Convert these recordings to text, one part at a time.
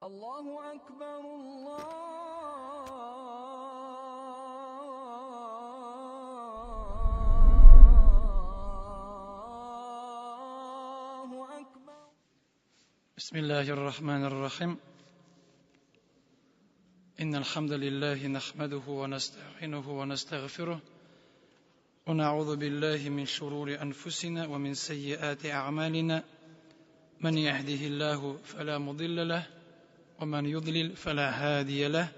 الله أكبر الله أكبر. بسم الله الرحمن الرحيم. إن الحمد لله نحمده ونستعينه ونستغفره ونعوذ بالله من شرور أنفسنا ومن سيئات أعمالنا من يهده الله فلا مضل له ومن يضلل فلا هادي له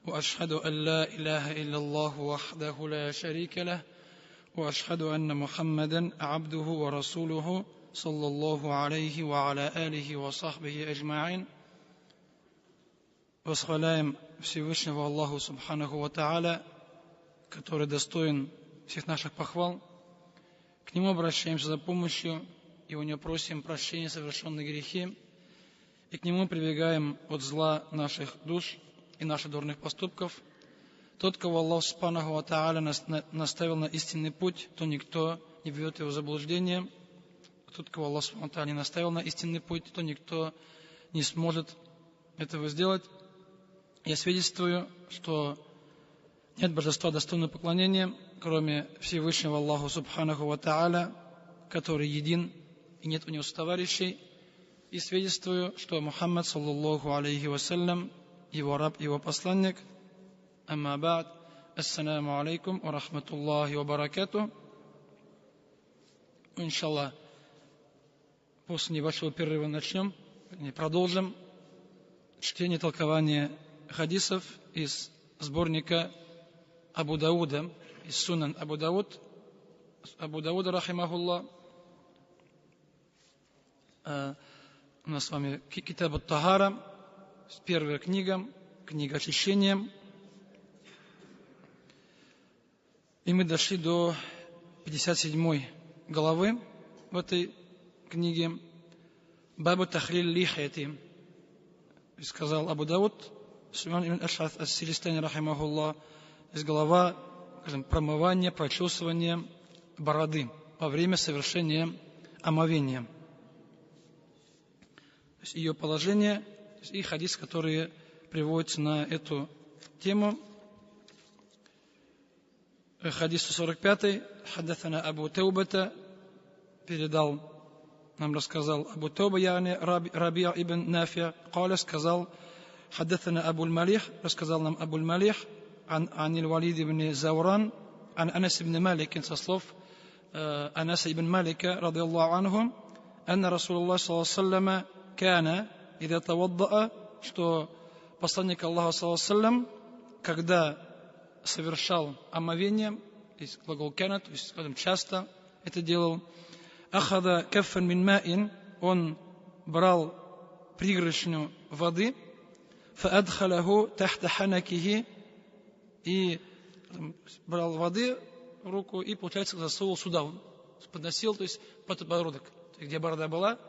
وأشهد أن لا إله إلا الله وحده لا شريك له وأشهد أن محمدا عبده ورسوله صلى الله عليه وعلى آله وصحبه أجمعين. Восхваляем Всевышнего Аллаху Субханаху ва Тааля, который достоин всех наших похвал. К Нему обращаемся за помощью, и у Него просим прощения совершенных грехи, и к Нему прибегаем от зла наших душ и наших дурных поступков. Тот, кого Аллах Субханаху ва Тааля наставил на истинный путь, то никто не ведет его в заблуждение. Тот, кого Аллах Субханаху ва Тааля не наставил на истинный путь, то никто не сможет этого сделать. Я свидетельствую, что нет божества достойного поклонения, кроме Всевышнего Аллаху Субханаху ва Тааля, который един и нет у него товарищей. И свидетельствую, что Мухаммад, саллаллаху алейхи вассалям, его раб, его посланник. Амма ба'д. Ассаламу алейкум ва рахматуллахи ва баракату. Иншаллах, после небольшого перерыва начнем, продолжим чтение и толкование хадисов из сборника Абу Дауда, из Сунан Абу Дауда, рахимахуллах. У нас с вами Китаб ат-Тахара, первая книга очищения. И мы дошли до 57 главы в этой книге. Бабу тахлил лихяти. Сказал Абу Дауд, Сулейман ибн Аш'аф ас-Сиристани, рахимахуллах, из глава, скажем, промывания, прочесывания бороды во время совершения омовения. То есть ее положение и хадис, которые приводятся на эту тему. Хадис 145. Хаддасана Абу Таубата, передал, нам рассказал Абу Тауба, яни Раби' ибн Нафи, Каля, сказал, Хаддасана Абу Малих, рассказал нам Абу Малих, ан Аль-Валид ибн Зауран, ан Анас ибн Малик, со слов Анаса ибн Малика, радиаллаху анху, анна Расулуллах саллаллаху алейхи ва саллям кана ида тавадда'a, что посланник Аллаха саллаллаху алейхи ва саллям, когда совершал омовение, есть глагол кана, то есть, скажем, часто это делал, ахада каффан мин ма'ин, он брал пригоршню воды, фаадхалаху тахта ханакихи, и брал воды в руку и, получается, засовывал сюда, он подносил, то есть под подбородок, где борода была,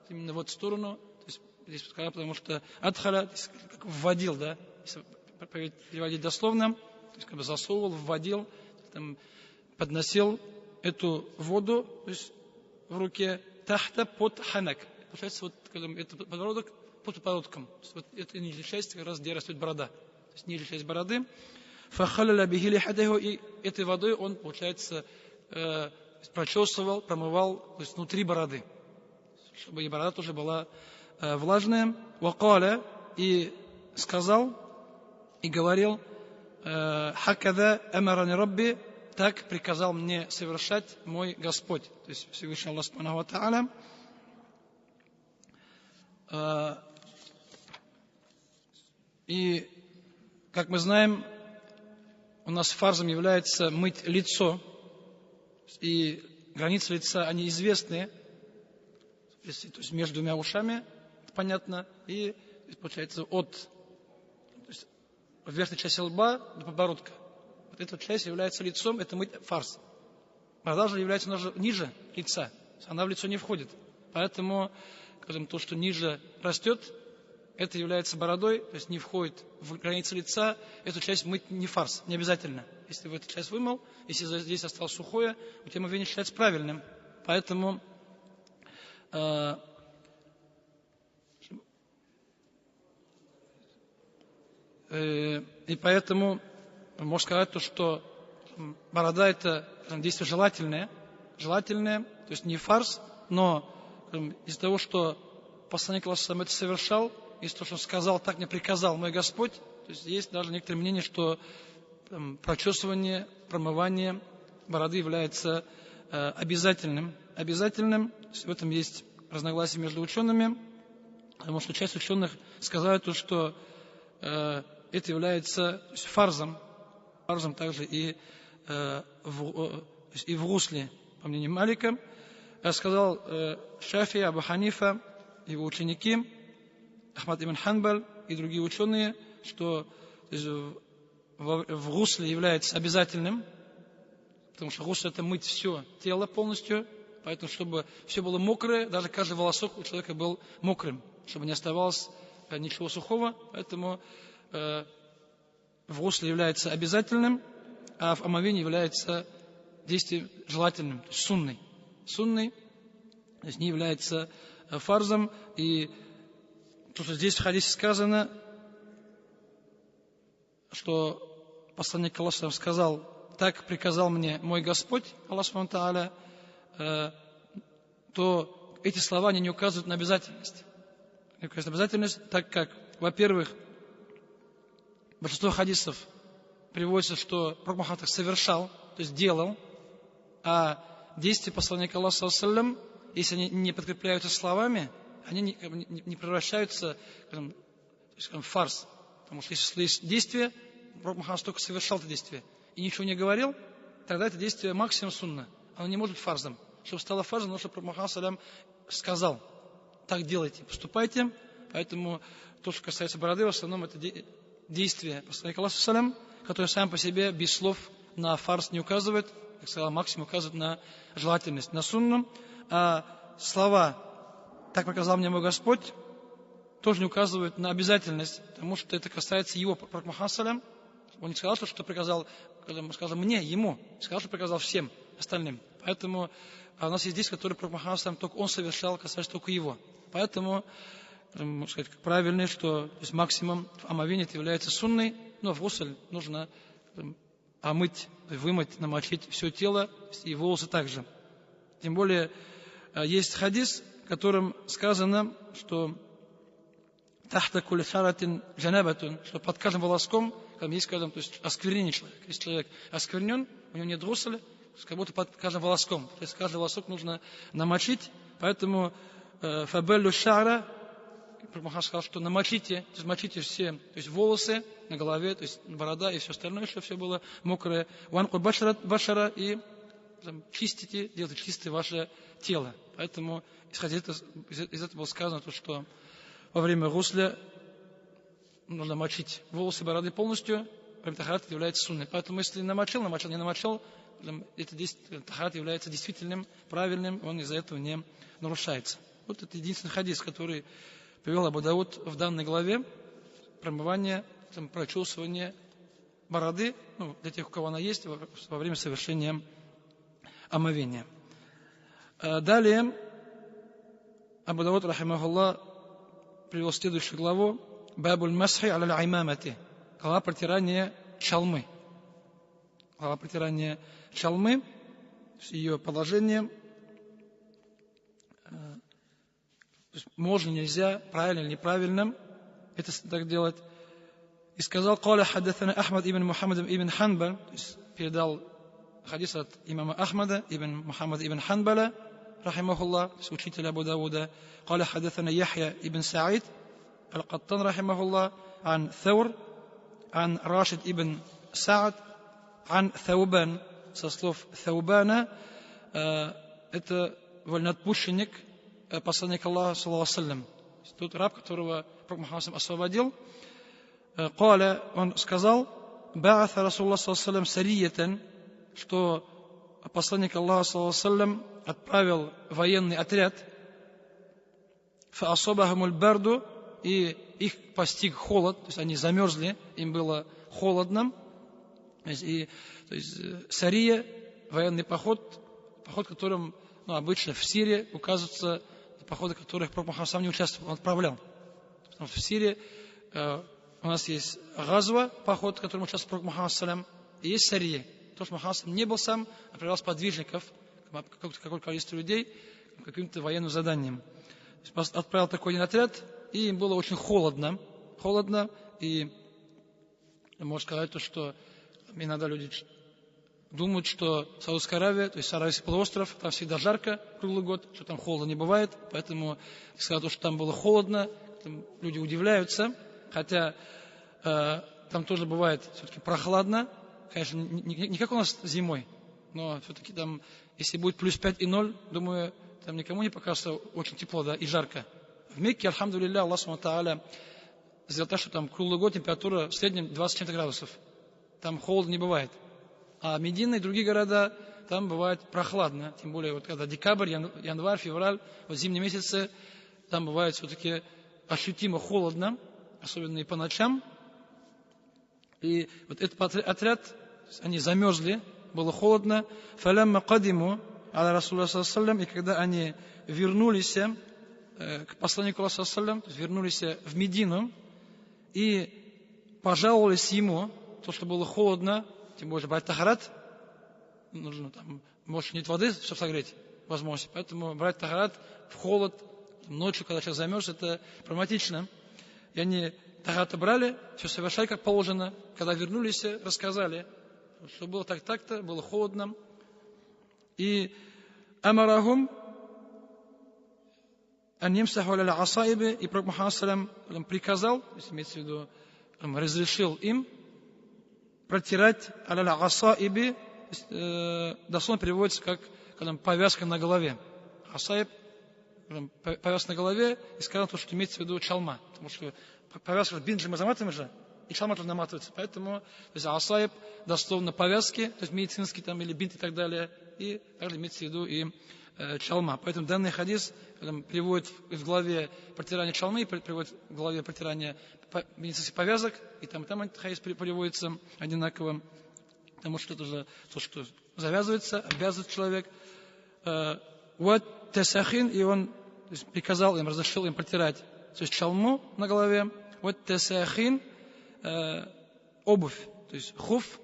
именно в эту сторону, то есть здесь сказал, потому что адхаля, как вводил, да, если переводить дословно, то есть как бы засовывал, вводил, там, подносил эту воду, то есть в руке тахта под ханак. Получается, вот это подбородок под подбородком. Вот это нижняя часть, как раз где растет борода. То есть нижняя часть бороды. Фахаляля бихили хадаху, и этой водой он, получается, прочесывал, промывал, то есть внутри бороды, чтобы и борода тоже была влажная. Вакаля, и сказал, и говорил, хакада амарани рабби, так приказал мне совершать мой Господь, то есть Всевышний Аллах Субханаху ва Тааля. И, как мы знаем, у нас фарзом является мыть лицо, и границы лица, они известны, то есть между двумя ушами, понятно, и получается от верхней части лба до подбородка. Вот эта часть является лицом, это мыть фарз. Борода же является ниже лица, она в лицо не входит. Поэтому, скажем, то, что ниже растет, это является бородой, то есть не входит в границы лица, эту часть мыть не фарз, не обязательно. Если вы эту часть вымыл, если здесь осталось сухое, у тебя омовение считается правильным. Поэтому И поэтому можно сказать, то, что борода это действие желательное, то есть не фарс, но из-за того, что посланник Аллаха это совершал, из-за того, что он сказал, так мне приказал мой Господь, то есть есть даже некоторые мнения, что прочесывание, промывание бороды является обязательным. В этом есть разногласия между учеными, потому что часть ученых сказали, что это является фарзом также и в русле, по мнению Малика. Сказал Шафи, Абу Ханифа, его ученики, Ахмад ибн Ханбаль и другие ученые, что в русле является обязательным, потому что русле это мыть все тело полностью, поэтому чтобы все было мокрое, даже каждый волосок у человека был мокрым, чтобы не оставалось ничего сухого, поэтому в русле является обязательным, а в омовении является действием желательным, то есть сунной, то есть не является фарзом. И то, что здесь в хадисе сказано, что посланник Аллаха сказал, так приказал мне мой Господь, Аллах Субхану Тааля, то эти слова не указывают на обязательность. Не указывают на обязательность, так как, во-первых, большинство хадисов приводится, что Пророк Мухаммад совершал, то есть делал, а действия посланника Аллаха, если они не подкрепляются словами, они не превращаются в фарс. Потому что если есть действие, Пророк Мухаммад только совершал это действие и ничего не говорил, тогда это действие максимум сунна. Оно не может быть фарзом. Чтобы стало фарзом, потому что Пророк Мухаммад сказал, так делайте, поступайте. Поэтому то, что касается бороды, в основном это действие посланника Аллаха, которое сам по себе без слов на фарс не указывает, как сказал, максимум указывает на желательность, на сунну. А слова «так показал мне мой Господь» тоже не указывают на обязательность, потому что это касается его, Пророк Мухаммад. Он не сказал, что приказал, сказал мне, ему, сказал, что приказал всем остальным. Поэтому у нас есть действия, которые Пророк Мухаммад только он совершал, касается только его. Поэтому, можно сказать, правильно, что то есть максимум в омовении это является сунной, но в гусль нужно омыть, вымыть, намочить все тело и волосы также. Тем более, есть хадис, в котором сказано, что тахта кулли шаратин джанабатун, что под каждым волоском, там есть, то есть осквернение человека. Если человек осквернен, у него нет гусля, как будто под каждым волоском. То есть каждый волосок нужно намочить, поэтому фабеллю шара, Мухаммад сказал, что намочите, то есть мочите все, то есть волосы на голове, то есть борода и все остальное, чтобы все было мокрое. Ванку башара и чистите, делайте чистое ваше тело. Поэтому исходя из этого было сказано, что во время гусля нужно мочить волосы бороды полностью, время тахарат является сунной. Поэтому если намочил, не намочил, это тахарат является действительным, правильным, он из-за этого не нарушается. Вот это единственный хадис, который привел Абу Дауд в данной главе, промывание, прочесывание бороды, для тех, у кого она есть, во время совершения омовения. Далее Абу Дауд, рахимахуллах, привел следующую главу, Бабуль масхи аля аймамати, глава протирания чалмы. Глава протирания чалмы, ее положение, можно, нельзя, правильно или неправильно это так делать. И сказал, قال حدثنا أحمد ибн Мухаммад ибн Ханбаль, то есть передал хадис от имама Ахмада ибн Мухаммад ибн Ханбаля, рахимахуллах, учителя Абу Дауда. قال حدثنا يحيى ибн Саид القطان рахимахуллах, عن ثور, عن راشد ибн Саад, عن ثوبان, со слов Thawbana, это вольноотпущенник, посланник Аллаха, саллаллаху алейхи ва саллям. Тот раб, которого Пророк Мухаммад освободил. Каля, он сказал, ба'атха Расулуллах, саллаллаху алейхи ва саллям, сарiyatan, что посланник Аллаха, саллаллаху алейхи ва саллям, отправил военный отряд, фаасабахумуль барду, и их постиг холод, то есть они замерзли, им было холодно. То есть сария, военный поход, которым обычно в Сирии указываются походы, в которых Пророк Мухаммад сам не участвовал, он отправлял. Потому что в Сирии у нас есть газва, поход, который мы сейчас про Мухаммад салям, и есть сария. То, что Мухаммад не был сам, отправлял сподвижников, какое-то количество людей, каким-то военным заданием. Отправил такой один отряд, и им было очень холодно, и можно сказать то, что иногда люди думают, что Саудовская Аравия, то есть Аравийский полуостров, там всегда жарко круглый год, что там холода не бывает, поэтому сказать, что там было холодно, там люди удивляются, хотя там тоже бывает все-таки прохладно, конечно, не как у нас зимой, но все-таки там, если будет плюс 5 и 0, думаю, там никому не покажется очень тепло, да, и жарко. В Мекке, альхамдулилля, Аллах субхану тааля сделал так, что там круглый год температура в среднем 20 чем-то градусов. Там холода не бывает. А Медина и другие города, там бывает прохладно. Тем более, вот когда декабрь, январь, февраль, вот зимние месяцы, там бывает все-таки ощутимо холодно, особенно и по ночам. И вот этот отряд, они замерзли, было холодно. «Фалямма кадиму аля Расулля саллаллаху, и когда они вернулись к посланнику Аллаха саллаллаху, то есть вернулись в Медину и пожаловались ему, то, что было холодно, тем более брать тахарат, нужно там, может, нет воды, чтобы согреть возможность, поэтому брать тахарат в холод, ночью, когда человек замерз, это проблематично. И они тахарат брали, все совершали как положено, когда вернулись, рассказали, что было так-то, было холодно. И амарахум аньямсаху аля асаибе, и Пророк Мухаммад салям приказал, то есть имеется в виду, разрешил им протирать аля асаиби, дословно переводится как повязка на голове. Асаиб, повязка на голове, и сказано то, что имеется в виду чалма, потому что повязка бинт же мы заматываем же, и чалма тоже наматывается, поэтому то есть асаиб дословно повязки, то есть медицинские там или бинт и так далее, и также имеется в виду и чалма. Поэтому данный хадис приводит в главе протирания чалмы, приводит в главе протирания медицинских повязок, и там хадис приводится одинаково, потому что это же то, что завязывается, обвязывает человек. Вот тесахин, и он приказал им, разрешил им протирать, то есть чалму на голове. Вот тесахин, обувь, то есть хуф,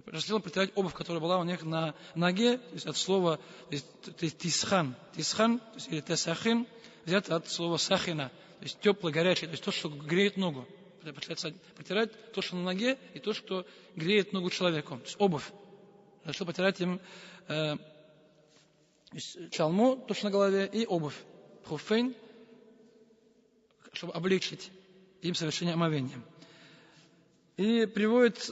разрешил протирать обувь, которая была у них на ноге, то есть от слова то есть тисхан, то есть или тесахин, взято от слова сахина, то есть теплый, горячий, то есть то, что греет ногу. Протирать то, что на ноге, и то, что греет ногу человеку, то есть обувь. Разрешил протирать им чалму, то, что на голове, и обувь, хуфейн, чтобы облегчить им совершение омовения. И приводит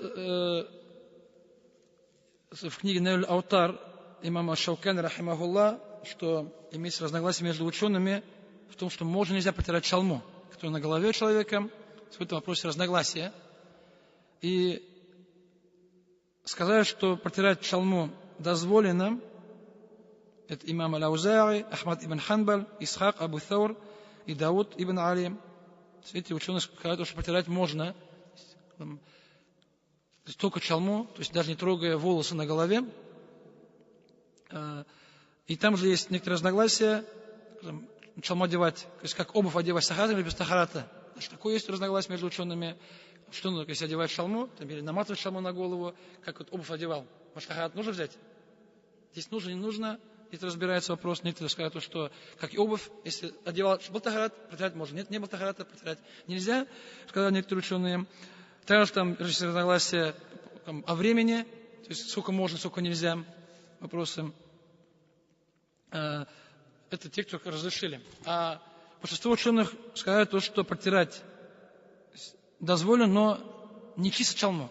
в книге Нейль Аутар имама Шаукани рахимахулла, что имеется разногласие между учеными в том, что можно нельзя протирать чалму, которая на голове человека. В этом вопросе разногласия. И сказали, что протирать чалму дозволено. Это имам Аль-Аузаи, Ахмад ибн Ханбаль, Исхак, Абу Thawr и Дауд ибн Али. Эти ученые сказали, что протирать можно только чалму, то есть даже не трогая волосы на голове. И там же есть некоторые разногласия. Чалму одевать, то есть как обувь одевать с тахаратом или без тахарата. Значит, такое есть разногласие между учеными. Что нужно, если одевать шалму, или наматывать шалму на голову, как вот обувь одевал. Может, тахарат нужно взять? Здесь нужно, не нужно. Это разбирается вопрос. Некоторые скажут, что как и обувь, если одевал, был тахарат, протирать можно. Нет, не был тахарата, протирать нельзя. Сказали некоторые ученые. Также там есть разногласия о времени, то есть сколько можно, сколько нельзя. Вопросы. Это те, кто разрешили. А большинство ученых сказали то, что протирать дозволено, но не чисто чалму,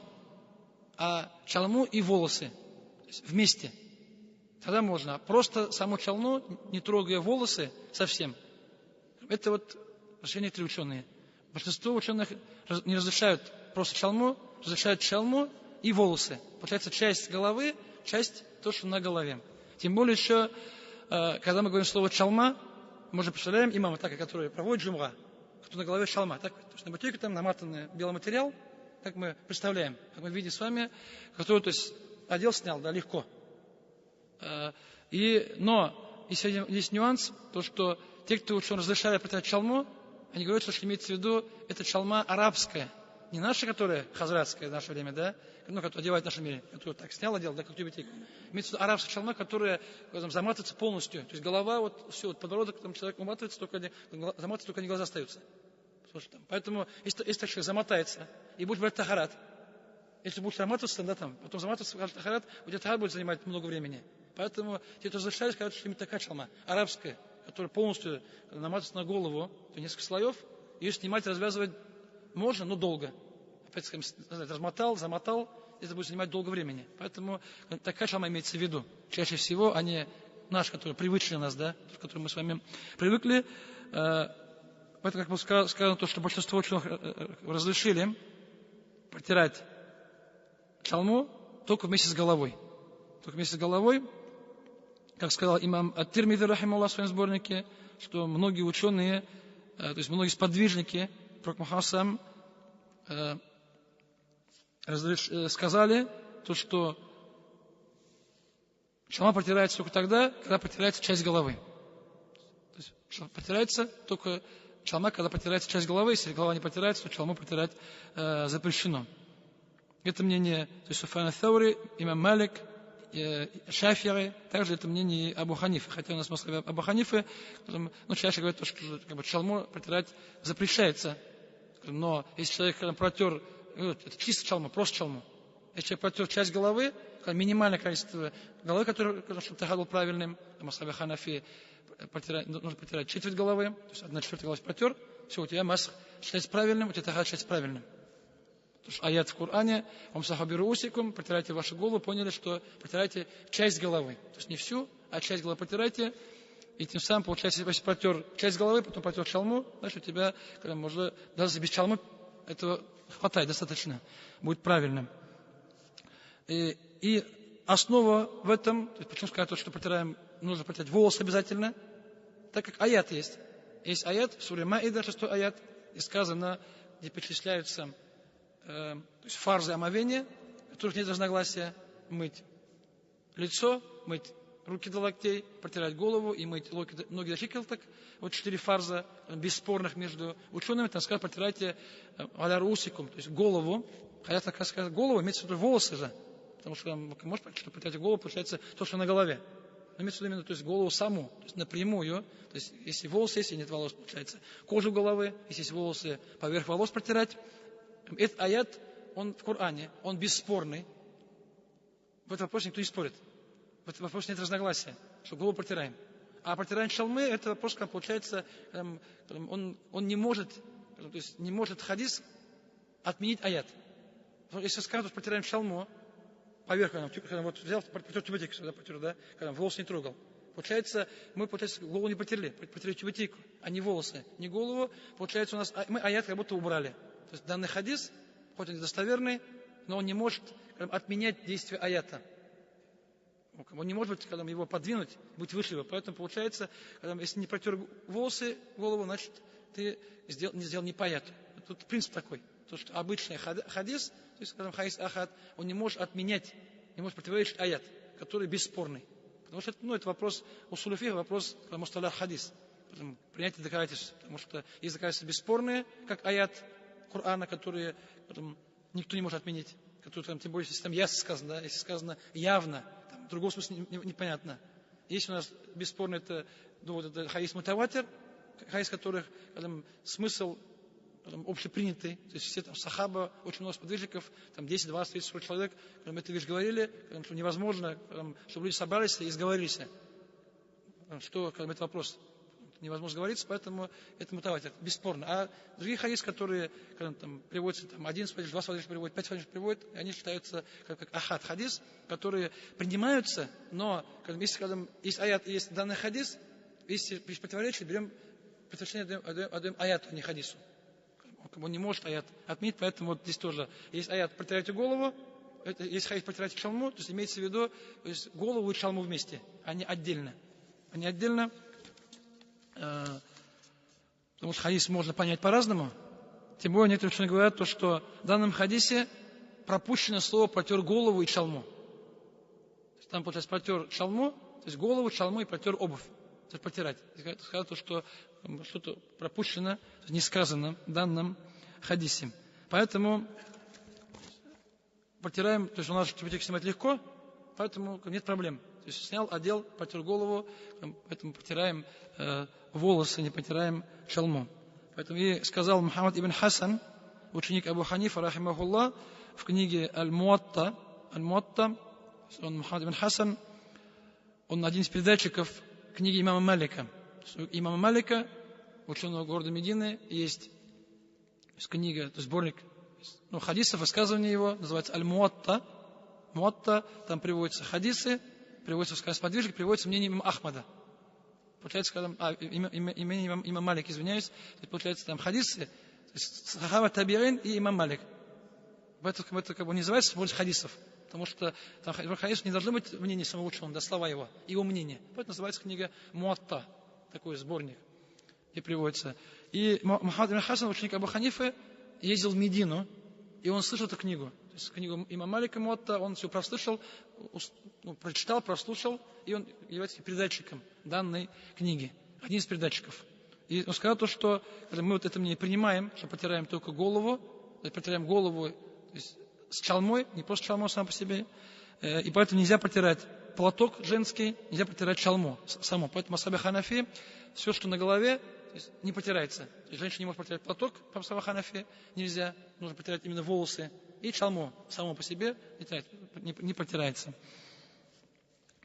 а чалму и волосы вместе. Тогда можно. Просто саму чалму, не трогая волосы совсем. Это вот решение некоторые ученые. Большинство ученых не разрешают просто чалму, разрешают чалму и волосы. Получается часть головы, часть то, что на голове. Тем более еще, когда мы говорим слово чалма, мы же представляем имама, так, который проводит джумга, который на голове чалма. Так, то есть на ботинке там наматанный белый материал, так мы представляем, как мы видим с вами, который, то есть, одел, снял, да, легко. Но есть нюанс, то, что те, кто ученые разрешали протирать чалму, они говорят, что имеется в виду, это чалма арабская. Не наша, которая хазратская в наше время, да? Ну, которую одевают в нашем мире, которую так снял, одел, да, как тюбетейку. Имеется в виду арабская чалма, которая там, заматывается полностью. То есть голова, вот все, вот подбородок, там человек уматывается, заматывается, только не глаза остаются. Слушай, поэтому, если так человек замотается и будет брать тахарат, если будешь заматываться, да, там, потом заматываться в тахарат, у тебя тахарат будет занимать много времени. Поэтому тебе это разрешали сказать, что именно такая чалма, арабская, которая полностью наматывается на голову, то несколько слоев, ее снимать, развязывать можно, но долго. Опять скажем, размотал, замотал, это будет занимать долго времени. Поэтому такая чалма имеется в виду. Чаще всего они наши, которые привычные нас, да, к которым мы с вами привыкли. Поэтому, как было сказано, то, что большинство ученых разрешили протирать чалму только вместе с головой. Только вместе с головой, как сказал имам Ат-Тирмизи, рахималлах, в своем сборнике, что многие ученые, то есть многие сподвижники пророка Мухаммада сказали, то, что чалма протирается только тогда, когда протирается часть головы. То есть протирается только чалма, когда протирается часть головы. Если голова не протирается, то чалму протирать запрещено. Это мнение, то есть Суфьян ат-Таури, имам Малик, Шафи'и, также это мнение Абу Ханифы. Хотя у нас в Москве Абу Ханифы, чаще говорят, что чалму протирать запрещается. Но если человек протер, это чисто чалма, просто чалму. Если человек протер часть головы, минимальное количество головы, чтобы тахар был правильным, в Масхабе Ханафи нужно протирать четверть головы, то есть 1/4 головы протер, все, у тебя масх считается правильным, у тебя тахар считается правильным. Потому что аят в Коране, «Вамсахабиру усикум», протирайте вашу голову, поняли, что протирайте часть головы. То есть не всю, а часть головы протирайте. И тем самым, получается, если протер часть головы, потом протер чалму, значит, у тебя, можно, даже без чалмы, этого хватает достаточно, будет правильным. И основа в этом, то есть почему сказать, что протираем, нужно протирать волосы обязательно, так как аят есть. Есть аят, в суре Маида, 6-й аят, и сказано, где перечисляются то есть фарзы омовения, в которых нет разногласия, мыть лицо, мыть руки до локтей, протирать голову и мыть ноги до щиколоток. Вот 4 фарза бесспорных между учеными. Там сказано, протирайте аля русикум, то есть голову. Хотя так сказать, голову имеется в виду волосы же. Потому что может понять, что протирать голову, получается то, что на голове. Но имеется в виду именно, то есть голову саму, то есть напрямую. То есть если волосы есть, и нет волос, получается кожу головы, если есть волосы, поверх волос протирать. Этот аят, он в Коране, он бесспорный. В этом вопросе никто не спорит. В этом вопросе нет разногласия, что голову протираем. А протираем чалмы, это вопрос, как получается, он не может, то есть не может хадис отменить аят. Если скажут, что протираем чалму, поверх, когда вот взял, протер тюбетейку сюда, протер, да, когда волос не трогал. Получается, мы, голову не потерли, потерли тюбетейку, а не волосы, не голову. Получается, у нас мы аят как будто убрали. То есть данный хадис, хоть он достоверный, но он не может отменять действие аята. Он не может его подвинуть, быть выше его. Поэтому получается, если не протер волосы, голову, значит, ты не сделал не по аяту. Тут принцип такой. То, что обычный хадис, то есть, хадис ахад, он не может отменять, не может противоречить аят, который бесспорный. Потому что это вопрос усуль фикх, вопрос мусталах хадис. Принятие доказательств. Потому что есть доказательства бесспорные, как аят Корана, которые никто не может отменить, которые тем более, если там ясно сказано, да, если сказано явно, в другом смысле непонятно. Есть у нас бесспорно это хадис мутаватир, хадис которых смысл общепринятый, то есть все там сахаба, очень много сподвижников, там 10, 20, 30, 40 человек, эту вещь говорили, что невозможно, чтобы люди собрались и сговорились. Что, это вопрос. Невозможно сговориться, поэтому это мутаватир, бесспорно. А другие хадисы, которые приводятся, один сподвижник, 2 сподвижника приводят, 5 сподвижников приводят, они считаются как ахад хадис, которые принимаются, но если есть аят и есть данный хадис, если противоречие, берем предпочтение, отдаем аяту, а не хадису. Он не может аят отменить, поэтому вот здесь тоже есть аят «протирайте голову», есть хадис «протирайте чалму», то есть имеется в виду то есть голову и чалму вместе, а не отдельно. Потому что хадис можно понять по-разному. Тем более некоторые ученые говорят, что в данном хадисе пропущено слово «протер голову и чалму». То есть там, получается, протер чалму, то есть голову, чалму и протер обувь. То есть протирать. Сказать, что что-то пропущено, не сказано в данном хадисе. Поэтому протираем, то есть у нас чебурек снимать легко, поэтому нет проблем. То есть снял, одел, потер голову, поэтому протираем волосы, не протираем шалму. Поэтому и сказал Мухаммад ибн Хасан, ученик Абу Ханифа, рахимахуллах, в книге Аль-Муатта, он Мухаммад ибн Хасан, он один из передатчиков книги имама Малика. Имама Малика, ученого города Медины, есть книга, то есть сборник хадисов, высказывания его, называется Аль-Муатта. Муатта, там приводятся хадисы, приводится сподвижник, приводится мнение имама Ахмада. Получается, когда имя имам Малик, извиняюсь, получается там хадисы, Сахаба Табиин и имам Малик. Это как бы не называется сборник хадисов, потому что там в хадисах не должно быть мнение самого ученого, да, слова его мнение. Поэтому называется книга Муатта, такой сборник, и приводится. И Мухаммад ибн Хасан, ученик Абу Ханифы, ездил в Медину, и он слышал эту книгу. То есть книгу имама Малика Муатта, он все прослушал, прочитал, прослушал, и он является передатчиком данной книги. Один из передатчиков. И он сказал то, что мы вот это мнение принимаем, что протираем только голову, протираем голову, то есть с чалмой, не просто чалмой сам по себе, и поэтому нельзя протирать платок женский, нельзя протирать чалму саму. Поэтому Асхаб Ханафи, все, что на голове, то есть не протирается. То есть женщина не может протирать платок, по Асхаб Ханафи нельзя, нужно протирать именно волосы, и чалму само по себе не протирается.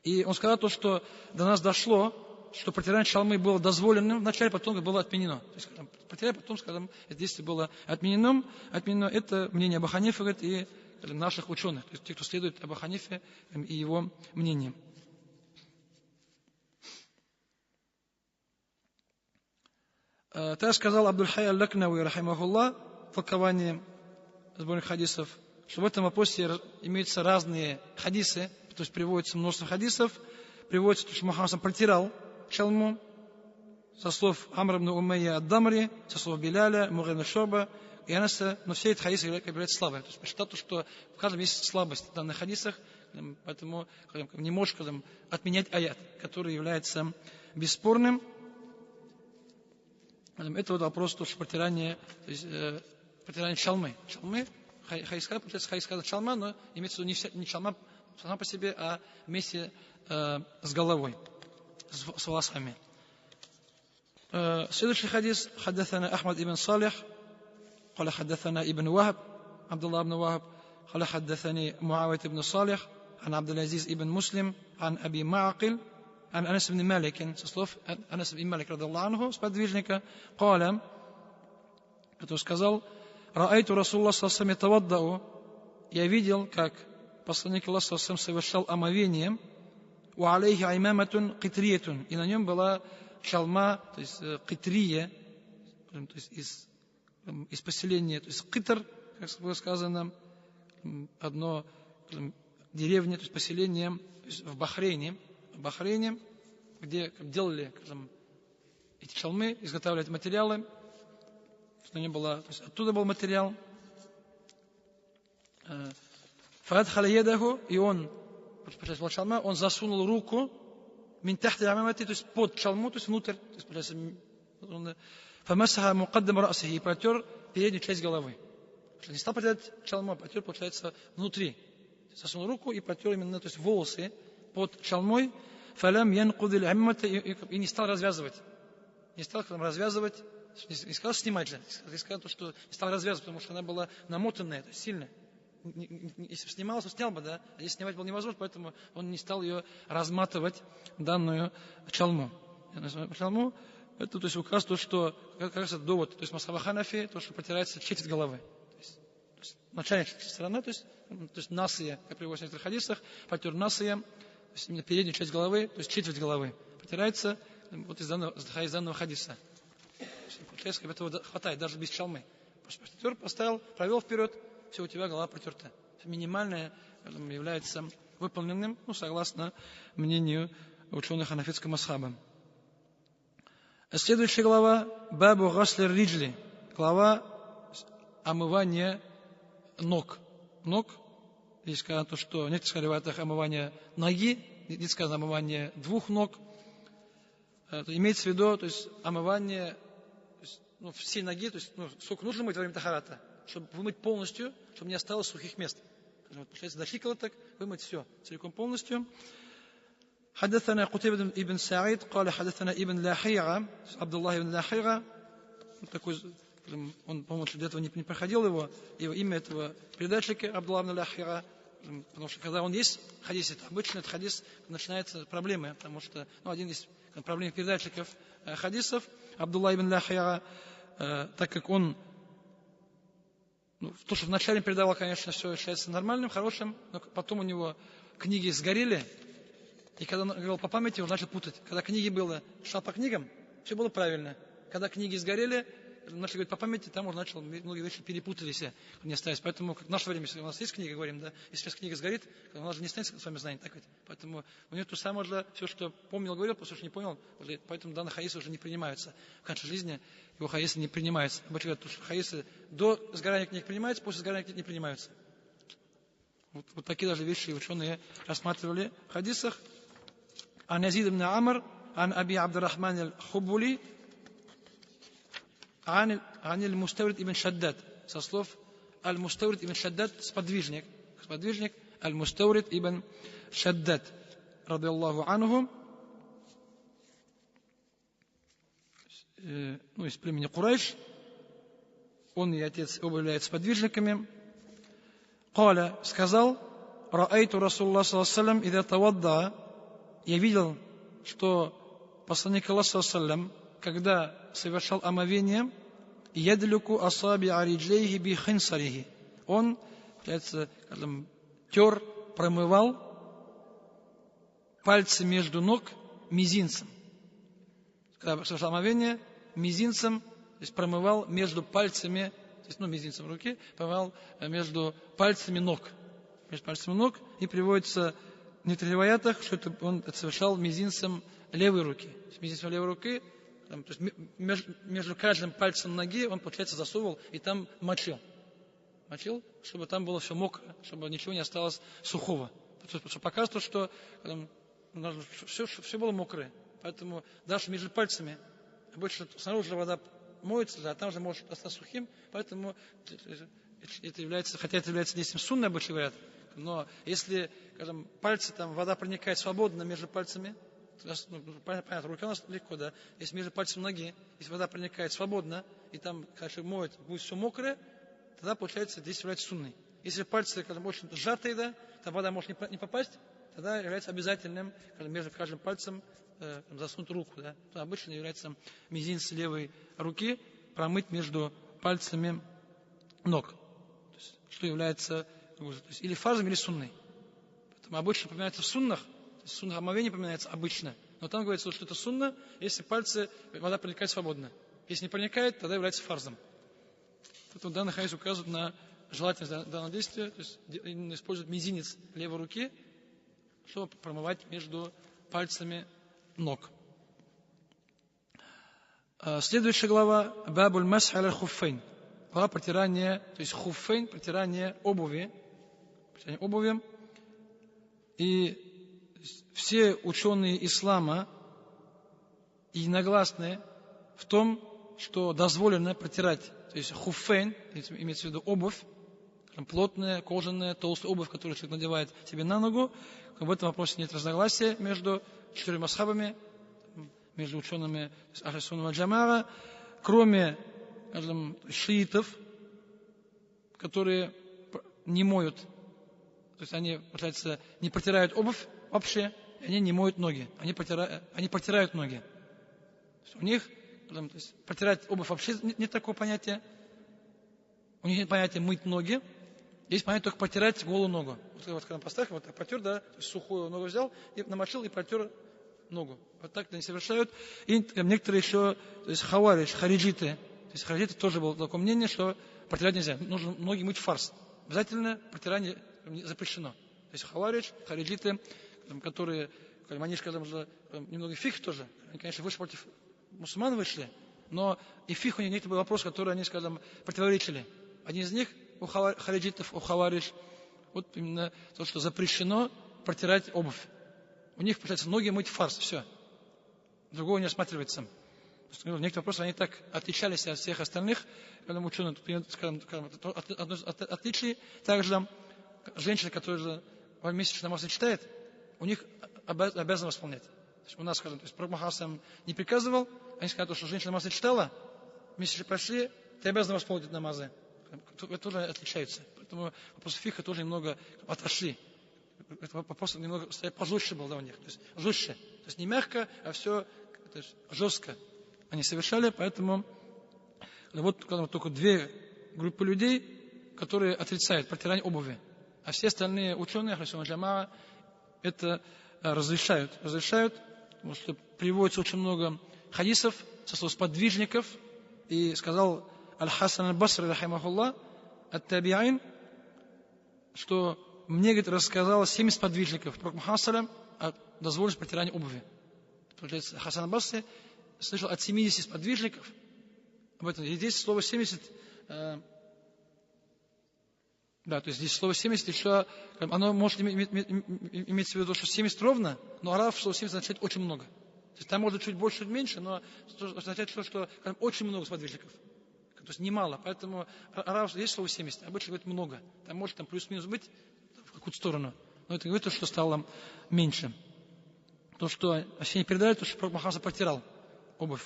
И он сказал то, что до нас дошло, что протирание чалмы было дозволенным вначале, потом было отменено. То есть, протирание, потом, скажем, это действие было отменено. Это мнение Абу Ханифы, говорит, и наших ученых, то есть те, кто следует Абу Ханифе и его мнению. Так сказал Абдуль-Хай аль-Лакнауи, рахимахуллах, в толковании сборных хадисов, что в этом вопросе имеются разные хадисы, то есть приводится множество хадисов, приводится, что Мухаммад протирал чалму, со слов Амр ибн Умайя ад-Дамри, со слов Биляля, Мугир ибн Шу'ба и Анаса, но все эти хадисы являются слабыми. То есть посчитал то, что в каждом есть слабость в данных хадисах, поэтому не можешь отменять аят, который является бесспорным. Это вот вопрос, то, что протирание чалмы. Чалмы, хайскада, получается хайскада чалма, но имеется в виду не чалма сама по себе, а вместе с головой, с волосами. Следующий хадис. Хаддасана Ахмад ибн Салих, قال حدثنا ابن وهب عبد الله بن وهب قال حدثني معاوية بن صالح عن عبد العزيز ابن مسلم عن أبي معقل عن أنس بن مالك со слов Анас ибн Малик رضي الله عنه, сподвижника, قال, который сказал: رأيت رسول الله صلى الله عليه وسلم يتوضأ, я видел, как посланник Аллаха صلى الله عليه وسلم совершал омовение, وعليه عمامة قطرية, и на нем была чалма, то есть китрия, то есть из поселения, то есть китр, как было сказано, одно деревня, то есть поселение, то есть в Бахрейне, где делали, скажем, эти чалмы, изготавливали эти материалы, что не было, то есть оттуда был материал. Фаадхаля едаху, и он засунул руку минтахти амамати, то есть под чалму, то есть внутрь, то есть фамасаха мукаддам расихи, и протер переднюю часть головы. Не стал протирать чалму, а протер, получается, внутри. Засунул руку и протер именно, то есть волосы под чалмой. Фалям янкудиль аммата, и не стал развязывать. Не стал развязывать, не сказал снимать же, не сказал то, что не стал развязывать, потому что она была намотанная, то есть сильно. Если бы снималась, он снял бы, да, а если снимать было невозможно, поэтому он не стал ее разматывать, данную чалму. Это, то есть, указывает то, что, как раз это довод, то есть, Масхаба Ханафи, то, что протирается четверть головы. То есть начальная сторона, то есть насия, как приводится в некоторых хадисах, протер насия, то есть, именно переднюю часть головы, то есть, четверть головы протирается вот из данного хадиса. Получается, этого хватает, даже без чалмы. Протер, поставил, провел вперед, все, у тебя голова протерта. Минимальное является выполненным, согласно мнению ученых ханафитского масхаба. Следующая глава Бабу Гаслер Риджли, глава омывания ног. Здесь сказано то, что нет сказано омывания ноги, нет сказано омывания двух ног. имеется в виду, то есть омывание, то есть, всей ноги, то есть сколько нужно мыть во время тахарата, чтобы вымыть полностью, чтобы не осталось сухих мест. Получается, до щиколоток вымыть все целиком полностью. حدثنا قتيبة ибн Саид قال حدثنا ибн Ляхига, Абдуллах ибн Ляхига, такой, он, по-моему, для этого не проходил его имя этого передатчика Абдуллах ибн Ляхига, потому что когда он есть в хадисе, обычно этот хадис начинается проблемы, потому что один из проблем передатчиков хадисов, Абдуллах ибн Ляхига, так как он, то, что вначале передавал, конечно, все считается нормальным, хорошим, но потом у него книги сгорели, и когда он говорил по памяти, он начал путать. Когда книги было, шел по книгам, все было правильно. Когда книги сгорели, начали говорить по памяти, там уже начал, многие вещи перепутались, не остались. Поэтому, как в наше время, если у нас есть книга, говорим, да, если сейчас книга сгорит, у нас же не останется с вами знаний, так ведь. Поэтому у него то самое же, все, что помнил, говорил, все, что не понял, поэтому данные хаисы уже не принимаются. В конце жизни его хаисы не принимаются. Обычно говорят, что хаисы до сгорания книг принимаются, после сгорания книг не принимаются. Вот такие даже вещи ученые рассматривали в хадисах. عن يزيد بن عمرو عن أبي عبد الرحمن الخبولي عن المستورد ابن شداد со слов المستورد ابن شداد сподвижник المستورد ابن شداد رضي الله عنه из племени Курайш, он и отец оба являются сподвижниками. قال сказал رأيت رسول الله صلى الله عليه وسلم إذا توضأ, я видел, что посланник Аллаха саллям, когда совершал омовение, ядлюку асаби ариджейхи би хинсарихи, он, тер, промывал пальцы между ног мизинцем. Когда совершал омовение, мизинцем, то есть промывал между пальцами, то есть, мизинцем руки, промывал между пальцами ног. И приводится в некоторых риваятах, что он совершал мизинцем левой руки. Мизинцем левой руки, то есть между каждым пальцем ноги он, получается, засовывал и там мочил, чтобы там было все мокро, чтобы ничего не осталось сухого. Потому что показывает, что все было мокрое. Поэтому даже между пальцами, обычно снаружи вода моется, а там же может остаться сухим. Поэтому это является, хотя это является действием сунны, обычно говорят, но если, скажем, пальцы, там вода проникает свободно между пальцами, понятно, рука у нас легко, да, если между пальцами ноги, если вода проникает свободно, и там, конечно, моет, будет все мокрое, тогда, получается, здесь является сунной. Если пальцы, скажем, очень сжатые, да, то вода может не попасть, тогда является обязательным, скажем, между каждым пальцем засунуть руку, да. То обычно является мизинец левой руки промыть между пальцами ног. То есть, что является или фарзом, или сунной. Поэтому обычно упоминается в суннах, то есть в суннах омовение упоминается обычно, но там говорится, что это сунна, если пальцы, вода проникает свободно. Если не проникает, тогда является фарзом. Поэтому данный хадис указывает на желательность данного действия, то есть именно используют мизинец левой руки, чтобы промывать между пальцами ног. Следующая глава Бабуль масх аля хуффейн. Глава протирания, то есть хуффейн, протирание обуви. И все ученые ислама единогласны в том, что дозволено протирать, то есть хуффейн, имеется в виду обувь, плотная, кожаная, толстая обувь, которую человек надевает себе на ногу. В этом вопросе нет разногласия между четырьмя масхабами, между учеными Ахль сунна валь джамаа, кроме, скажем, шиитов, которые не моют, то есть они, получается, не протирают обувь вообще, и они не моют ноги, они протирают ноги. У них, то есть, протирать обувь вообще нет такого понятия, у них нет понятия мыть ноги, есть понятие только протирать голую ногу. Вот когда поставь, вот так протер, да, то есть сухую ногу взял, и намочил, и протер ногу. Вот так они совершают. И некоторые еще, то есть хаваридж, хариджиты, то есть хариджиты тоже было такое мнение, что протирать нельзя, нужно ноги мыть фарс. Обязательно протирание запрещено. То есть хаваридж, хариджиты, которые, они же, немного фих тоже, они, конечно, вышли против мусульман вышли, но и фих у них некоторые вопросы, которые они, противоречили. Один из них у хариджитов, у хаваридж, вот именно то, что запрещено протирать обувь. У них, получается, ноги мыть фарс, все. другого не рассматривается. Некоторые вопросы, они так отличались от всех остальных, когда ученые, скажем, одно из отличий, также женщина, которая месячный намаз не читает, у них обязаны восполнять. То есть у нас, скажем, Пророк Мухаммад не приказывал, они сказали, что женщина намаз не читала, месяцы прошли, ты обязан восполнить намазы. Это тоже отличаются. Поэтому вопросы фиха тоже немного отошли. Вопрос немного пожестче был у них. То есть жестче. То есть не мягко, а все жестко они совершали. Поэтому вот только две группы людей, которые отрицают протирание обуви. А все остальные ученые, Ахлю сунна валь джамаа, это разрешают. Потому что приводится очень много хадисов со слов сподвижников. И сказал Аль-Хасан Аль-Басри, рахимахуллах, ат-таби'ин, что мне, говорит, рассказал 70 подвижников Пророк Мухаммад о дозволенности протирания обуви. Получается, Хасан Аль-Басри слышал от 70 подвижников об этом. И здесь слово 70, то есть здесь слово 70 еще, оно может иметь в виду, что 70 ровно, но араб слово 70 означает очень много. То есть там может чуть больше, чуть меньше, но означает, что очень много сподвижников. То есть немало. Поэтому араб есть слово 70, обычно говорит много. Там может плюс-минус быть в какую-то сторону. Но это говорит, что стало меньше. То, что не передали, то, что Пророк Мухаммад протирал обувь.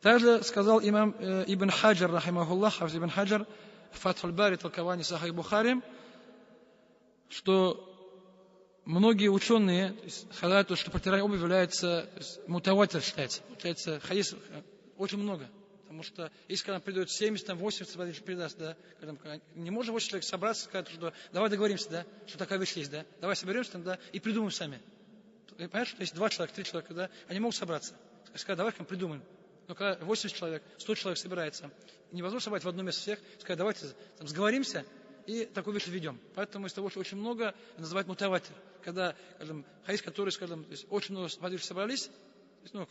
Также сказал имам Ибн Хаджар, рахимахуллах, Ибн Хаджар, Фатхуль Бари, толкование Сахих Бухари, что многие ученые сказали, что протирание обуви является мутаватир, считается хадис очень много. Потому что если когда придет 70, 80, передаст, да, не может 8 человек собраться и сказать, что давай договоримся, да, что такая вещь есть, да, давай соберемся, да, и придумаем сами. И понимаешь, что если 2 человека, 3 человека, да, они могут собраться. Сказать, давай придумаем. Но когда 80 человек, 100 человек собирается, невозможно собрать в одно место всех, сказать, давайте сговоримся и такую вещь введем. Поэтому из того, что очень много, называют мутаватир. Когда, хадис, который, очень много подвижников собрались,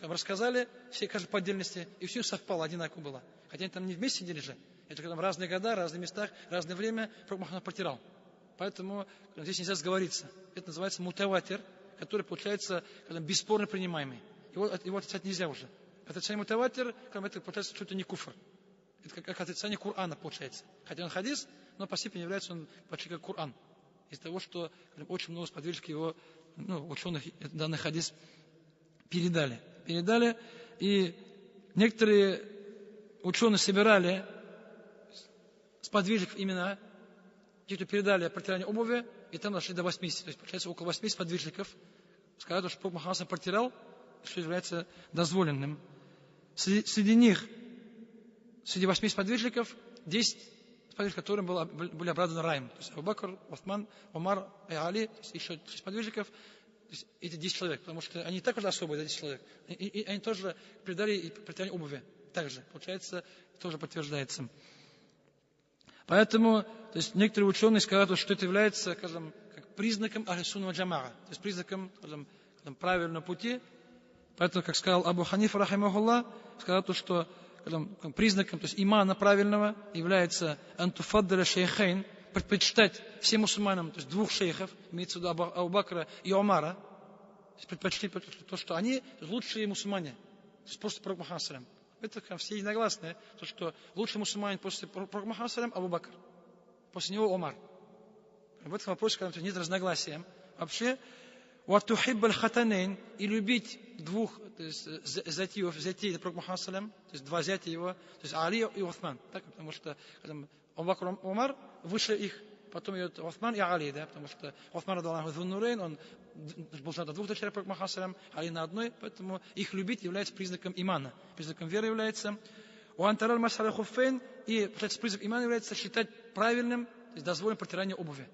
рассказали, все, каждый по отдельности, и все совпало, одинаково было. Хотя они там не вместе сидели же. Это когда разные года, разные местах, разное время Пророк Мухаммад протирал. Поэтому здесь нельзя сговориться. Это называется мутаватир, который получается бесспорно принимаемый. Его отрицать нельзя уже. Отрицание мутаватир, это получается что-то не куфр. Это как отрицание Корана получается. Хотя он хадис, но по степени является он почти как Коран. Из-за того, что очень много сподвижников его, ученых, данный хадис передали. И некоторые ученые собирали сподвижников имена, те, кто передали протирание обуви, и там дошли до 80. То есть, получается, около 80 сподвижников сказали, что Пророк Мухаммад протирал, что является дозволенным. Среди них, среди 8 сподвижников, 10 сподвижников, которым были обрадованы раем. То есть Абу Бакр, Усман, Умар и Али, то есть еще 6 сподвижников, то есть эти 10 человек, потому что они также особые, 10 человек. И они тоже передали и протирание обуви. Также, получается, тоже подтверждается. Поэтому, то есть некоторые ученые сказали, что это является, скажем, как признаком Ахлю сунна валь джамаа, то есть признаком, скажем, правильного пути. Поэтому, как сказал Абу Ханифа, рахимахуллах, сказал, что признаком, то есть имана правильного является антуфаддаля шейхейн, предпочитать всем мусульманам, то есть 2 шейхов, имеется в виду Абу Бакра и Умара, предпочли то, что они лучшие мусульмане, то есть просто Пророк Мухаммад. Это все единогласные, то, что лучший мусульманин после Пророка Мухаммада Абу Бакр, после него Умар. В этом вопросе, когда нет разногласия. Вообще, وَتُحِبَّ الْخَتَنَيْنِ и любить 2 зятей Пророка Мухаммада, то есть 2 зятя его, то есть Али и Усман. Так, потому что Абу Бакр и Умар выше их, потом идет Усман и Али, да, потому что Усман радаллаху Зун-Нурейн, он был женат на 2 дочерях Пророка Мухаммада, Али на 1, поэтому их любить является признаком имана, признаком веры является. وَأَنْتَرَى الْمَسْحَ عَلَى الْخُفَّيْنِ и, получается, признак имана является считать правильным, то есть дозволенным протирание обуви.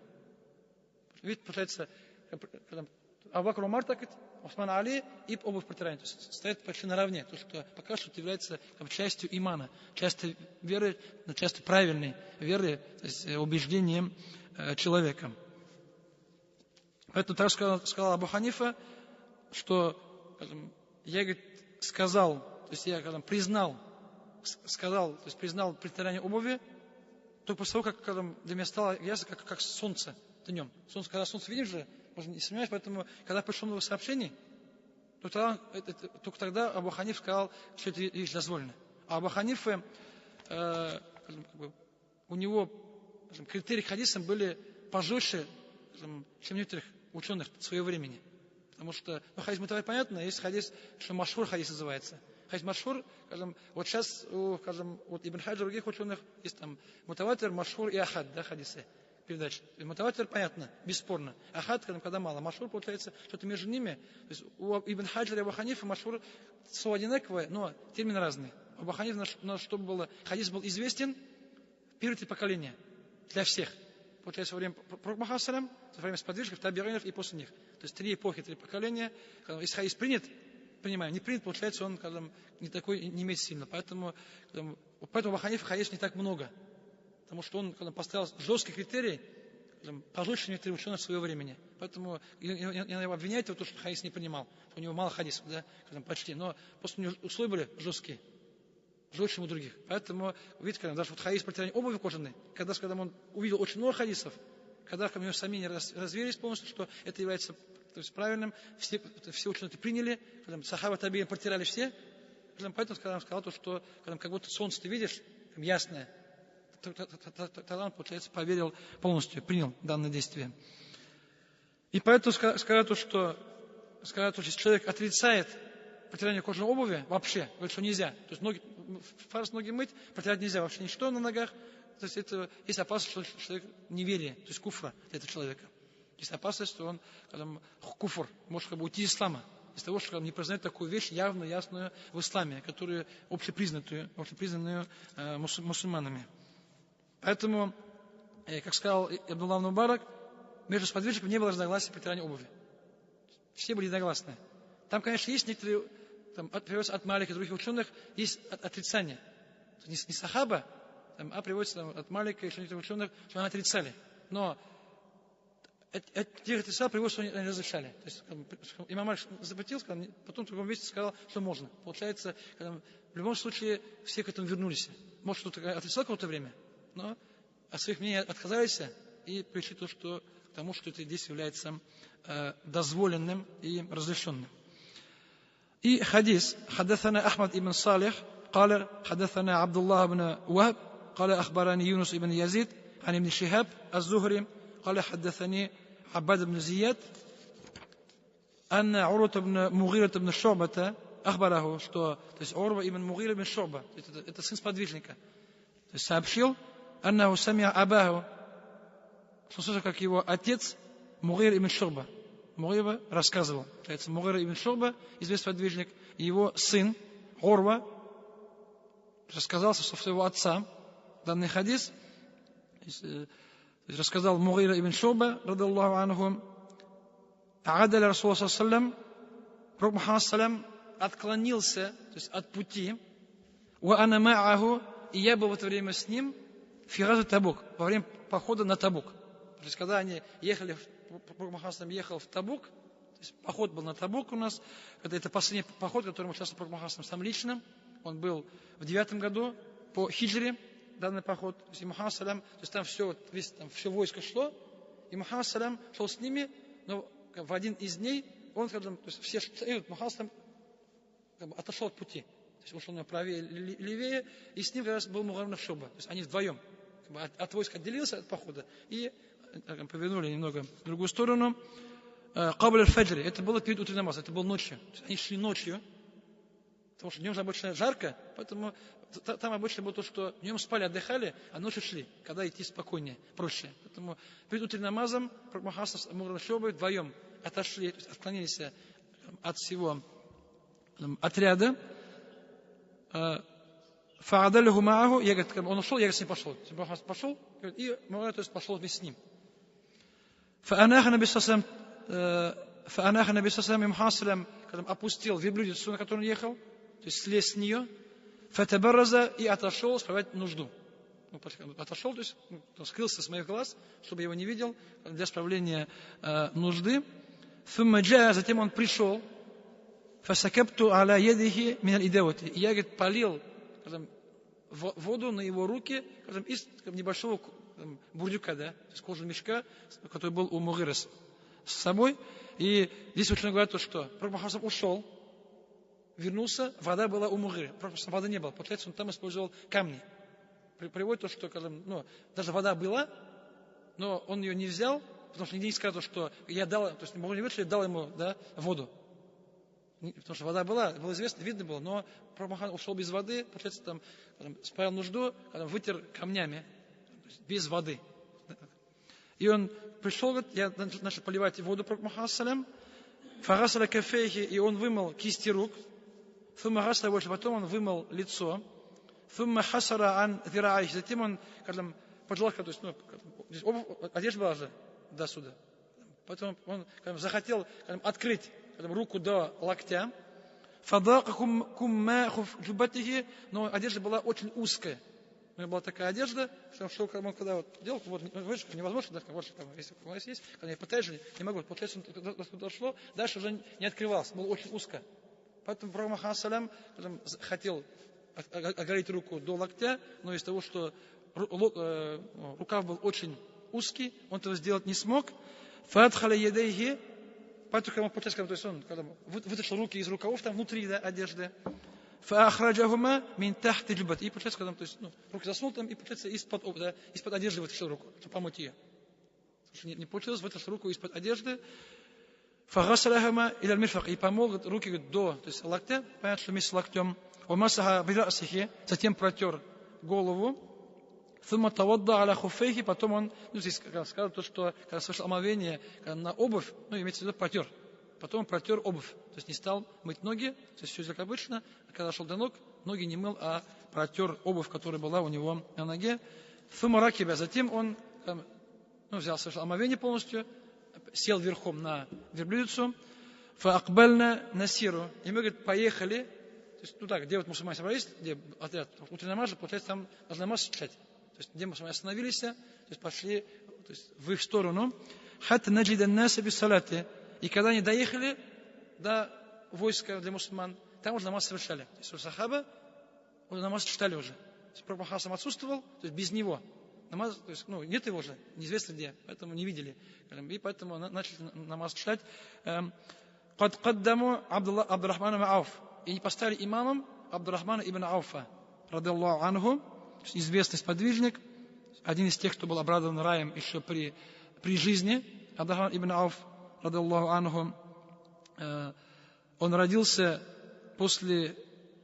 Видите, получается, Абу Бакр Умар так, Усман Али и обувь протирание. То есть стоят почти наравне. То, что пока что это является частью имана, частью веры, частью правильной веры, то есть убеждением человека. Поэтому так сказал Абу Ханифа, что я, говорит, сказал, то есть я признал протирание обуви, только после того, как для меня стало ясно, как солнце днем. Когда солнце видим же, можно не сомневаюсь, поэтому, когда пришло много сообщений, только тогда Абу Ханиф сказал, что это вещь дозволена. А Абу Ханифа, у него критерии к хадисам были пожестче, чем некоторых ученых своего времени. Потому что хадис мутаватир понятно, есть хадис, что машхур хадис называется. Хадис машхур, вот сейчас у Ибн Хаджа, других ученых есть там мутаватир, машхур и ахад, да, хадисы, передачи. Мутаватир понятно, бесспорно. Ахад, когда мало. Машхур, получается, что-то между ними. То есть у Ибн Хаджа и Абу Ханифа машхур слово одинаковое, но термины разные. У Абу Ханифа, чтобы было, хадис был известен первые 3 поколения для всех. Получается, во время пророка Мухаммада, во время сподвижников, табиинов и после них. То есть 3 эпохи, 3 поколения. Если хадис принят, понимаем, не принят, получается, он не такой, не имеет сильно. Поэтому Абу Ханифа хадис не так много. Потому что он поставил жесткий критерий, пожестче некоторые ученые в своего времени. Поэтому я его обвиняю в том, что хадис не принимал. У него мало хадисов, да, почти. Но просто у него условия были жесткие. Жестче, чем у других. Поэтому, видите, даже хадис про тирание обуви кожаной, когда он увидел очень много хадисов, когда у него сомнения развеялись полностью, что это является правильным, все ученые это приняли, сахаба табиин протирали все, поэтому когда он сказал, что как будто солнце ты видишь, ясное, тогда он, получается, поверил полностью, принял данное действие. И поэтому сказать, что если человек отрицает протирание кожаной обуви вообще, говорит, что нельзя. То есть фарз ноги мыть, протирать нельзя вообще ничто на ногах. То есть это есть опасность, что человек неверие, то есть куфра для этого человека. Есть опасность, что он куфр может уйти из ислама. Из того, что он не признает такую вещь явную, ясную в исламе, которую общепризнанную мусульманами. Поэтому, как сказал Абдуллах ибн Мубарак, между сподвижниками не было разногласий при протирании обуви. Все были единогласны. Там, конечно, есть некоторые, приводится от Малика и других ученых, есть отрицание. Не сахаба, а приводится от Малика и еще некоторых ученых, что они отрицали. Но тех отрицал, приводится, что они разрешали. То есть имам Малик запретил, потом в другом месте сказал, что можно. Получается, в любом случае все к этому вернулись. Может, кто-то отрицал какое-то время, но от своих мнений отказались и пришли к тому, что это действие является дозволенным и разрешенным. И хадис. حدثنا أحمد بن صالح قال حدثنا عبد الله بن وهب قال أخبرني يونس بن يزيد عن ابن شهاب الزهري قال حدثني عباد بن زياد أن عروة بن مغيرة بن شعبة أخبره, что, то есть Урва ибн Мугира ибн Шу'ба, это сын сподвижника, то есть сообщил, أنه سمع أباه, что слышал, как его отец Мугир ибн Шу'ба, Мугира рассказывал. Мугир ибн Шу'ба, известный подвижник, и его сын Урва рассказал со своего отца данный хадис. Рассказал Мугир ибн Шу'ба, радаллаху анху, А'адаля Расула саллаллаху, пророк Мухаммад саллаллаху отклонился, то есть от пути, ва ана ма'аху, и я был в это время с ним, фи газвати Табук, во время похода на Табук. То есть когда они ехали, пророк Мухаммад ехал в Табук, то есть поход был на Табук у нас, это последний поход, в котором участвовал пророк Мухаммад сам лично, он был в 9 году по хиджре, данный поход, то есть и Мухаммад салям, то есть там все войско шло, и Мухаммад салям шел с ними, но в один из дней он, то есть все Мухаммад салям отошел от пути, то есть он шел правее, левее, и с ним как раз был Мугир ибн Шу'ба, то есть они вдвоем от войска отделился от похода и повернули немного в другую сторону. Кабля аль-фаджри, это было перед утренним намазом, это было ночью. Они шли ночью, потому что днем же обычно жарко, поэтому там обычно было то, что днем спали, отдыхали, а ночью шли, когда идти спокойнее, проще. Поэтому перед утренним намазом Мугир ибн Шу'ба вдвоем отошли, отклонились от всего отряда. Фа'адалиху ма'аху, я говорю, он ушел, я с ним пошел. Пошел, и Мугир, то есть пошел вместе с ним. Фа'анаха наби саллаллаху алейхи Мухаммад саллям опустил верблюдицу, на которой он ехал, то есть слез с нее, фатабарраза, и отошел справлять нужду. Отошел, то есть скрылся с моих глаз, чтобы я его не видел, для справления нужды. Затем он пришел, фасакабту аля ядихи миналь идавати, и я, говорит, полил воду на его руки из небольшого бурдюка, да, из кожаного мешка, который был у Мугира с с собой. И здесь ученые говорят, что Пророк Мухаммад ушел, вернулся, вода была у Мугиры. Просто воды не было. Получается, он там использовал камни. Приводит то, что даже вода была, но он ее не взял, потому что нигде не сказано, что я дал, то есть Мугира не говорит, что я дал ему воду. Потому что вода была, было известно, видно было, но Пророк Мухаммад ушел без воды, получается, там справил нужду, вытер камнями, без воды. И он пришел, говорит, я начал поливать воду Пророк Мухаммад салям, фагасаля кафейхи, и он вымыл кисти рук, потом он вымыл лицо, затем он поджал, то есть, здесь одежда была же до сюда. Потом он захотел открыть руку до локтя, но одежда была очень узкая. У него была такая одежда, что когда вот делал, невозможно, если у нас есть, когда я пытаюсь, не могу. Получается, дошло, дальше уже не открывался, было очень узко. Поэтому Пророк Мухаммад салям хотел оголить руку до локтя, но из-за того, что рукав был очень узкий, он этого сделать не смог. Поэтому, получается, то есть он вытащил руки из рукавов, там внутри одежды. И получается, когда руки засунул там, и получается из-под одежды вытащил руку, чтобы помыть ее. Не получилось, вытащил руку из-под одежды. И помыл руки до, то есть локтя, понятно, что вместе с локтем. Затем протер голову. Потом он, здесь сказано то, что когда совершил омовение на обувь, имеется в виду протер. Потом он протер обувь, то есть не стал мыть ноги, то есть все как обычно. А когда шел до ног, ноги не мыл, а протер обувь, которая была у него на ноге. Затем он взял, совершил омовение полностью, сел верхом на верблюдицу. Насиру. И мы, говорит, поехали, то есть туда, где вот мусульмане собрались, где отряд утренней намаза, получается, там должны намаз читать. То есть где мусульмане остановились, то есть пошли в их сторону. И когда они доехали до войска для мусульман, там уже намаз совершали. То есть у сахаба уже намаз читали уже. Пророк Мухаммад отсутствовал, то есть без него. Намаз, то есть, нет его же, неизвестно где, поэтому не видели. И поэтому начали намаз читать. И не поставили имамом Абдурахмана ибн Ауфа, радаллаху анху, известный сподвижник, один из тех, кто был обрадован раем еще при жизни. Абдурахман ибн Ауф, радаллаху анху, он родился после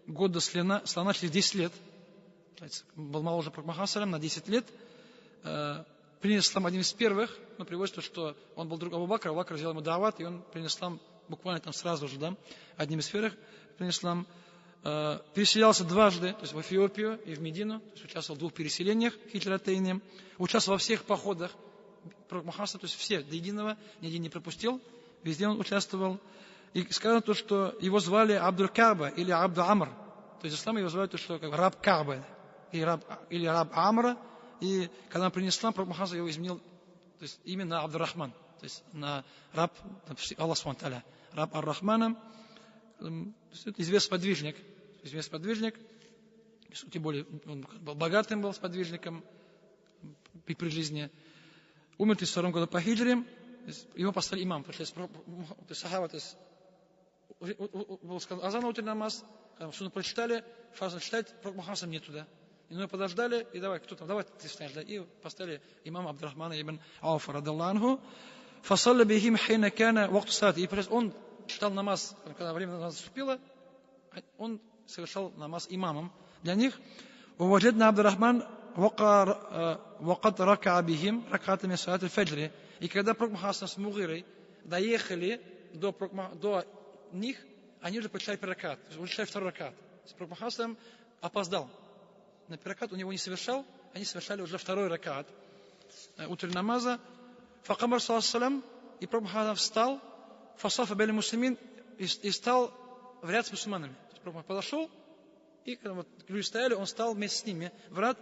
года слона через 10 лет. Был моложе Пророка Мухаммада на 10 лет. Принял ислам один из первых, но приводится, что он был друг Абу Бакра, Абу Бакр взял ему дават, и он принял ислам буквально там сразу же, одним из первых принял ислам. Переселялся дважды, то есть в Эфиопию и в Медину, то есть участвовал в 2 переселениях хиджратейне, участвовал во всех походах Пророка Мухаммада, то есть все до единого, ни один не пропустил, везде он участвовал. И сказано то, что его звали Абдуль Каба или Абду Амр, то есть ислам его звали то, что как раб Каба или раб Амра. И когда он принес ислам, Пророк Мухаммад его изменил, то есть именно Абдур-Рахман, то есть на раб Аллах Субхану ва Тааля, раб Ар-Рахмана, известный сподвижник, тем более он был богатым был сподвижником при жизни. Умер в 32 году по хиджре, его поставили имам, потому что сахаба, то есть был сказан азан на утренний намаз, когда прочитали, фазу читать, Пророк Мухаммад не туда. И мы подождали, и давай ты встанешь, и поставили имама Абдурахмана ибн Ауфа, радаллаху анху. Фасалля бихим хейна кана вакту салати. И он читал намаз, когда время намаза наступило, он совершал намаз имамом для них. Ваваджадна Абдурахман вакат рака бихим ракатами салат аль-фаджри. И когда Пророк Мухаммад с Мугирой доехали до них, они уже прочитали ракат, уже читали 2 ракат. Пророк Мухаммад опоздал. На ракат у него не совершал, они совершали уже 2 ракат утреннего намаза. Факамар саллаллаху и Пророк Мухаммад встал, фасафа бели муслимин, и стал в ряд с мусульманами. Пророк Мухаммад подошел, и когда люди стояли, он стал вместе с ними в ряд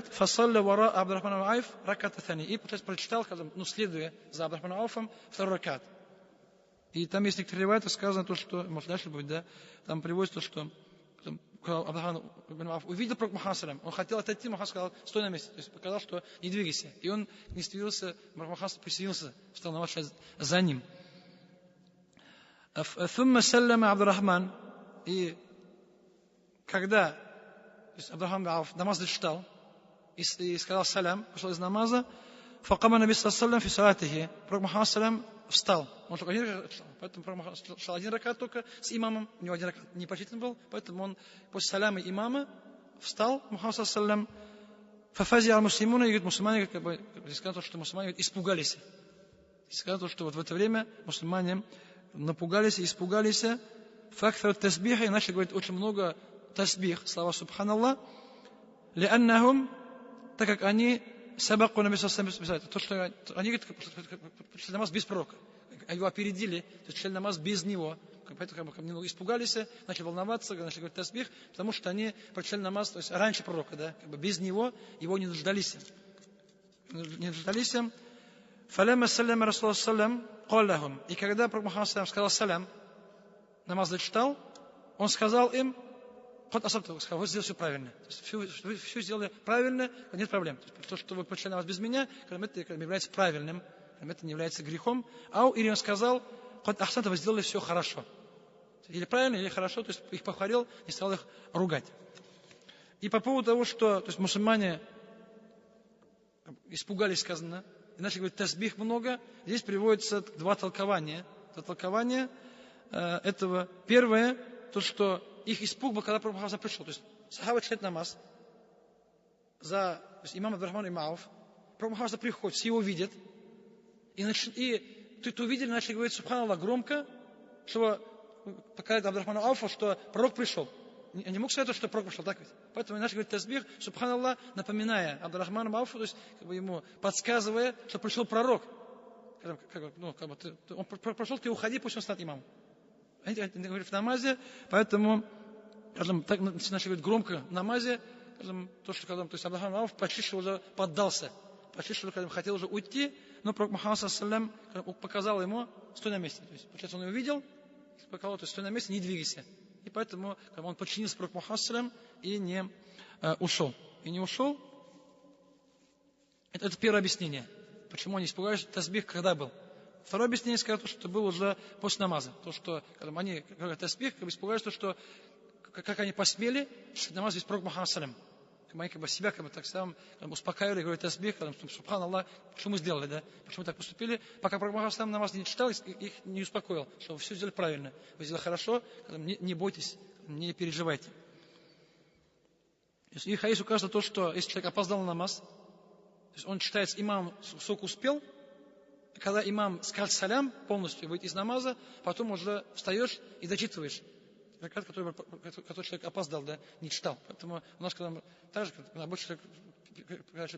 фасалля вара Абдурахмана Ауф ракат атани. И прочитал, следуя за Абдурахманом Ауфом, 2 ракат. И там есть некоторые ривайты, сказано то, что, может, дальше будет, там приводится то, что Абдурахман ибн Ауф увидел пророк Мухаммад, он хотел отойти, Мухаммад сказал, стой на месте, то есть показал, что не двигайся. И он не двигался, Мухаммад присоединился, стал на за ним. ثم سلم عبد الرحمن, и когда Абдурахман ибн Ауф намаз дочитал и сказал салям, вышел из намаза, فقام النبي صلى الله عليه وسلم في صلاته, пророк Мухаммад салям встал. Он только один ракат встал, поэтому пророк Мухаммад встал один ракат только с имамом, у него один ракат не почитан был, поэтому он после саляма имама встал, Мухаммад салям, ففزع المسلمون, и говорит, мусульмане, как бы, сказано, что мусульмане испугались. Сказано, что вот в это время мусульмане напугались и испугались. Фактор тасбиха, иначе говорит очень много тасбих, слова субханаллах. لأنهم, так как они сабаку наби саллаллаху, то, что они прочитали намаз без пророка, его опередили, то есть читали намаз без него. Поэтому немного испугались, начали волноваться, начали говорить тасбих, потому что они прочитали намаз, то есть раньше пророка, да, без него, его не дождались. فلما سلم رسول الله صلى الله عليه وسلم قال لهم, и когда пророк Мухаммад сказал салям, намаз зачитал, он сказал им, сказал, вы сделали все правильно. Вы все сделали правильно, нет проблем. То, что вы прочитали намаз без меня, это является правильным, это не является грехом. Или он сказал, вы сделали все хорошо. Или правильно, или хорошо, то есть их похвалил, не стал их ругать. И по поводу того, что то есть мусульмане испугались, сказано, иначе говорит, тасбих много, здесь приводится два толкования. Этого. Первое, то, что их испуг был, когда пророк Мухаммад пришел. То есть сахаба читает намаз то есть имам Абдурахман ибн Ауф, пророк Мухаммад приходит, все его видят, и ты увидели, начали говорить субханаллах громко, чтобы показать Абдурахману Ауфу, что пророк пришел. Не мог сказать, что пророк пришел, так ведь? Поэтому иначе говорит тасбих, субханаллах, напоминая Абдурахману Ауфу, то есть ему подсказывая, что пришел пророк. Он прошел, ты уходи, пусть он станет имамом. Они говорят в намазе, поэтому, так начали говорить громко в намазе, то, что то есть Абдурахман Ауф почти что уже поддался, почти что хотел уже уйти, но пророк Мухаммад саллаллаху алейхи ва саллям показал ему, стой на месте. То есть, получается, он его видел, показал, то есть стой на месте, не двигайся. И поэтому он подчинился пророку Мухаммаду саллаллаху алейхи ва саллям и не ушел. Это первое объяснение. Почему они испугались, тасбих когда был. Второе объяснение сказано, что это было уже после намаза. То, что когда они говорят тасбих, испугались, что как они посмели читать намаз без пророка Мухаммада саллаллаху алейхи ва саллям. Они себя так само успокаивали, говорят тасбих, субханаллах, что мы сделали, да? Почему так поступили? Пока пророк Мухаммад саллаллаху алейхи ва саллям намаз не читал, их не успокоил, что вы все сделали правильно, вы сделали хорошо, не бойтесь, не переживайте. И хадис указывает то, что если человек опоздал на намаз, то есть он читает, имам сколько успел, когда имам скажет салям полностью, выйдет из намаза, потом уже встаешь и дочитываешь. Ракат, который человек опоздал, да, не читал. Поэтому у нас, когда больше человек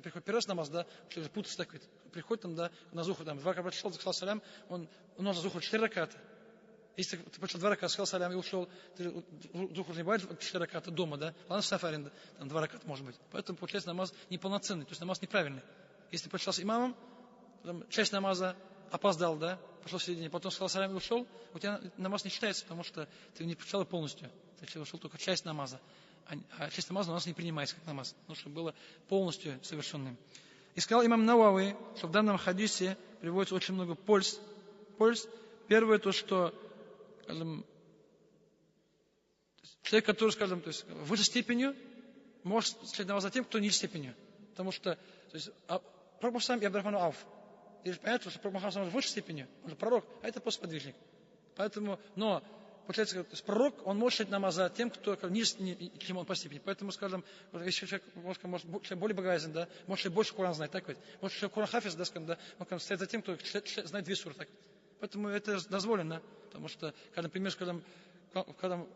приходит первый раз намаз, да, человек путается так, приходит там, да, на зухр, там, 2 раката прочитал, сказал салям, у нас на зухр 4 раката. Если ты прочитал 2 раката, сказал салям и ушел, зухр не бывает 4 раката дома, да, ладно, в сафаре, там 2 раката может быть. Поэтому получается намаз неполноценный, то есть намаз неправильный. Если ты прочитал с имамом, часть намаза опоздал, да, пошел в середине, потом сказал салям и ушел, у тебя намаз не считается, потому что ты не прочитал полностью. Ты ушел только часть намаза. А часть намаза у нас не принимается как намаз, потому что было полностью совершенным. И сказал имам Навави, что в данном хадисе приводится очень много польз. Первое то, что, скажем, человек, который, скажем, то есть выше степенью, может читать намаз за тем, кто ниже степенью. Потому что, то есть, пророк сам и Абдурахман Ауф. И понятно, что пророк Мухаммад выше степени, он же пророк, а это просто подвижник. Поэтому, но, получается, то есть пророк, он может читать намаз за тем, кто ниже, чем он по степени. Поэтому, скажем, если человек может более богатый, да, может больше Коран знать, так ведь. Может человек Коран хафиз, да, скажем, да, он стоит за тем, кто знает 2 суры, так ведь. Поэтому это дозволено, потому что, например, когда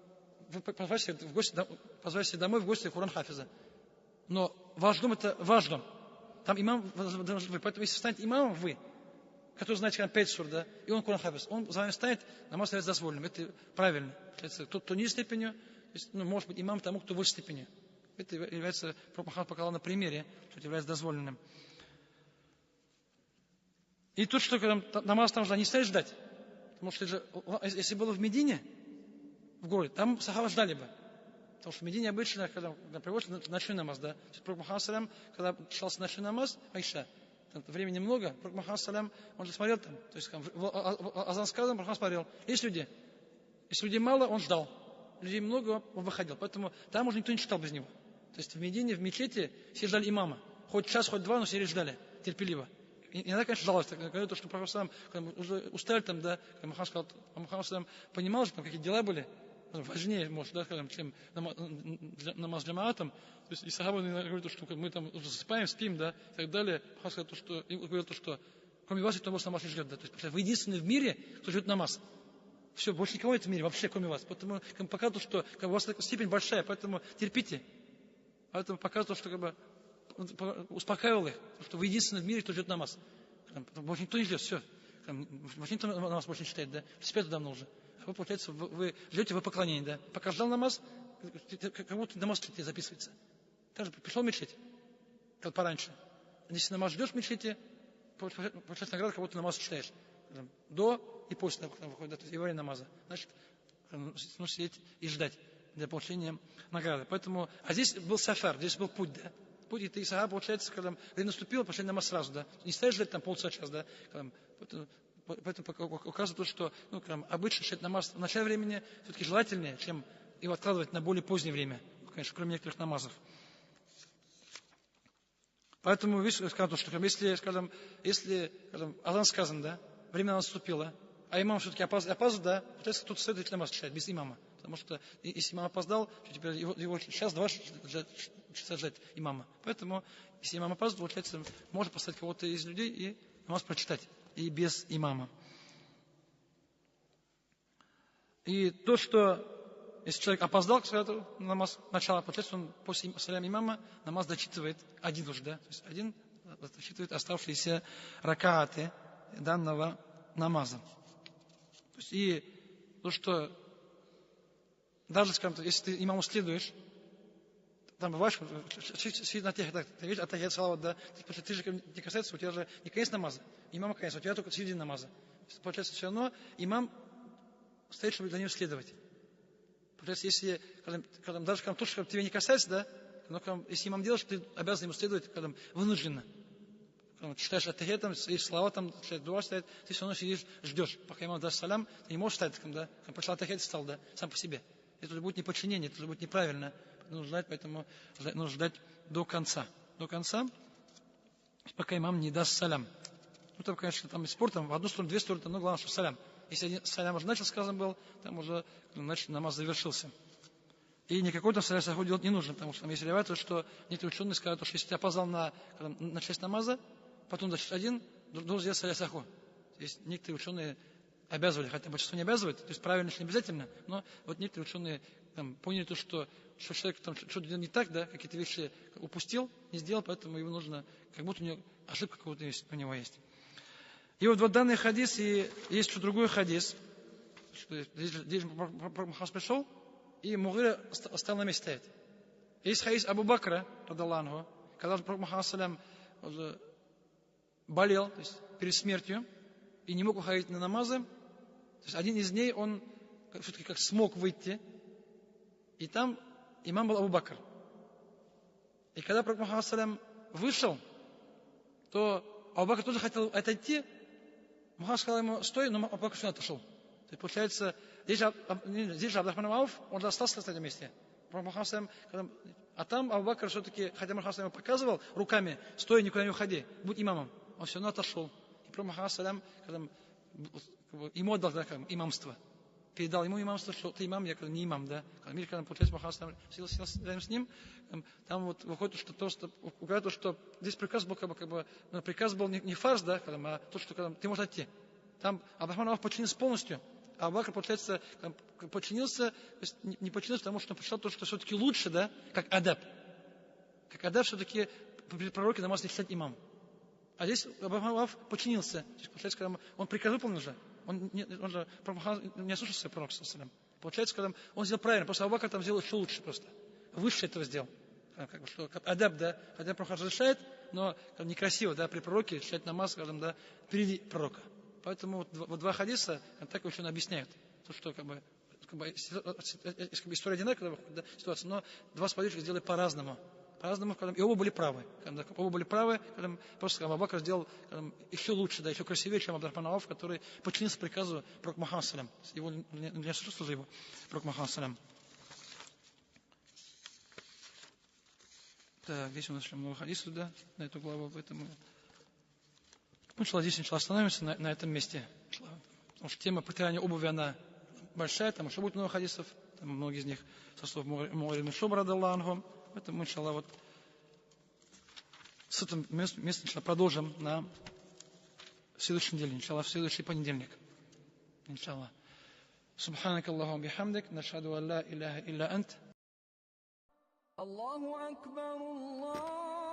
вы позвали домой в гости Коран хафиза, но ваш дом это ваш дом. Там имам должен быть. Поэтому если станет имамом вы, который знает 5 сур, да, и он Коран хафиз, он за вами станет, намаз становится дозволенным. Это правильно. Тот, кто ниже степенью, может быть имам тому, кто выше степенью. Это является, пророк Мухаммад показал на примере, что это является дозволенным. И тут, что намаз там же не стоит ждать. Потому что если было в Медине, в городе, там сахаба ждали бы. Потому что в Медине обычно, когда приводится ночной намаз, да, то есть Пророк Мухаммад салям, когда читался ночной намаз, Айша, там времени много, Пророк Мухаммад салям, он же смотрел там, то есть азан сказан, Пророк смотрел, есть люди, если людей мало, он ждал, людей много, он выходил, поэтому там уже никто не читал без него. То есть в Медине, в мечети все ждали имама, хоть час, хоть два, но все ждали, терпеливо. И иногда, конечно, жалость, говорят, что Пророк салям, когда уже устали там, да, когда Мухаммад салям понимал, что там какие дела были, важнее, может, да, чем намаз джамаатом. То есть и сахабы говорят, что мы там уже засыпаем, спим, да, и так далее. Говорят, что кроме вас никто намаз не ждет. Да. То есть вы единственный в мире, кто ждет намаз. Все, больше никого нет в мире, вообще, кроме вас. Поэтому показывают, что у вас степень большая, поэтому терпите. Поэтому показывают, что успокаивал их, что вы единственный в мире, кто ждет намаз. Больше никто не ждет, все. Больше никто намаз больше не читает, да. Спят давно уже. Вы, получается, вы живете в поклонении, да? Пока ждал намаз, как будто намаз тебе записывается. Также пришел в мечеть, как пораньше. Если намаз ждешь в мечети, получается награда, как будто намаз читаешь. До и после, когда выходит, да, то есть и во время намаза. Значит, нужно сидеть и ждать для получения награды. Поэтому, а здесь был сафар, здесь был путь, да? Путь, и ты, сага, получается, когда время наступило, пошли намаз сразу, да? Не стоишь ждать там полчаса, час, да? Поэтому указывает, что обычно читать намаз в начале времени все-таки желательнее, чем его откладывать на более позднее время, конечно, кроме некоторых намазов. Поэтому, видишь, скажем, что если азан сказан, да, время наступило, а имам все-таки опаздывает, да, получается, тут следует намаз читать без имама. Потому что если имам опоздал, то теперь его час-два часа ждать имама. Поэтому, если имам опаздывает, получается, можно поставить кого-то из людей и намаз прочитать. И без имама. И то, что если человек опоздал к намаз начала, получается, он после салям имама намаз дочитывает один уже, да? То есть один дочитывает оставшиеся ракааты данного намаза. То есть и то, что даже, скажем, если ты имаму следуешь, там бываешь, на тех, ты видишь, атахият салават, да, ты же не касается, у тебя же не конец намаза, имама конец, у тебя только середина намаза. Получается, все равно имам стоит, чтобы за ним следовать. Получается, если, даже то, что тебя не касается, да, но если имам делаешь, ты обязан ему следовать, когда вынужденно. Читаешь атахият, и слова там, дуа стоит, ты все равно сидишь, ждешь, пока имам даст салям, ты не можешь встать, когда прочитал атахият, встал, да, сам по себе. Это уже будет неподчинение, это уже будет неправильно. Нужно ждать, поэтому нужно ждать до конца. До конца, пока имам не даст салям. Ну, там, конечно, там и спор, там в одну сторону, две стороны, но главное, что салям. Если один салям уже начал сказан был, там уже, значит, намаз завершился. И никакой там салям саху делать не нужно, потому что там есть ревайт, что некоторые ученые скажут, что если ты опоздал на часть намаза, потом зачем один, должен сделать салям саху. Есть некоторые ученые обязывали, хотя большинство не обязывает, то есть правильно, что не обязательно, но вот некоторые ученые там поняли то, что человек там что-то делает не так, да, какие-то вещи упустил, не сделал, поэтому ему нужно, как будто у него ошибка какая-то у него есть. И вот данный хадис, и есть еще другой хадис, что здесь Мухаммад пришел, и Мугира стал на месте стоять. Есть хадис Абу Бакра, радаллаху, когда Мухаммад салям болел, то есть перед смертью, и не мог уходить на намазы, то есть один из дней он все-таки как смог выйти, и там имам был Абу Бакр. И когда Пророк Мухаммад салям вышел, то Абу Бакр тоже хотел отойти. Мухаммад сказал ему: стой, но Абу Бакр все отошел. То есть получается, здесь же Абдурахман Ауф, он же остался на этом месте. Мухаммад салям, а там Абу Бакр все-таки, хотя Мухаммад салям показывал руками: стой, никуда не уходи, будь имамом. Он все равно отошел. И Пророк Мухаммад салям, когда ему отдал имамство, передал ему имамство, что ты имам, я не имам, да. Когда получается, Мухаммад салям сел рядом с ним, там вот выходит, что здесь приказ был, приказ был не фарз, да, а то, что ты можешь идти. Там Абдурахман Ауф подчинился полностью, а Абу Бакр, получается, подчинился, то есть не подчинился, потому что он посчитал то, что все-таки лучше, да, как адаб. Как адаб все-таки при пророке намаз не читать имам. А здесь Абдурахман Ауф подчинился. То есть, получается, когда он приказ выполнил же, он же не ослушался пророка. Получается, когда он сделал правильно, просто Абу Бакр там сделал еще лучше просто. Выше этого сделал. Что адаб, да, хотя пророк разрешает, но некрасиво, да, при пророке читать намаз, скажем, да, впереди пророка. Поэтому вот два хадиса так очень объясняют. То, что История одинаковая, да, ситуация, но два сподвижника сделали по-разному. По-разному, и оба были правы. Оба были правы, просто Абу Бакр сделал еще лучше, да, еще красивее, чем Абдурахман Ауф, который подчинился приказу пророка Мухаммада салям. Его не слушал его пророк Мухаммад салям. Так, здесь у нас еще много хадисов, да, на эту главу, поэтому... Здесь остановимся на этом месте. Потому что тема протирания обуви, она большая, там еще будет много хадисов, там многие из них со слов Муари ибн Шуба радаллаху анху. Поэтому, иншаллах, вот с этим местом продолжим на следующей неделе, иншаллах, в следующий понедельник. Иншаллах. Субханак Аллаху бихамдик, нашхаду ан ла иляха илля ант. الله أكبر الله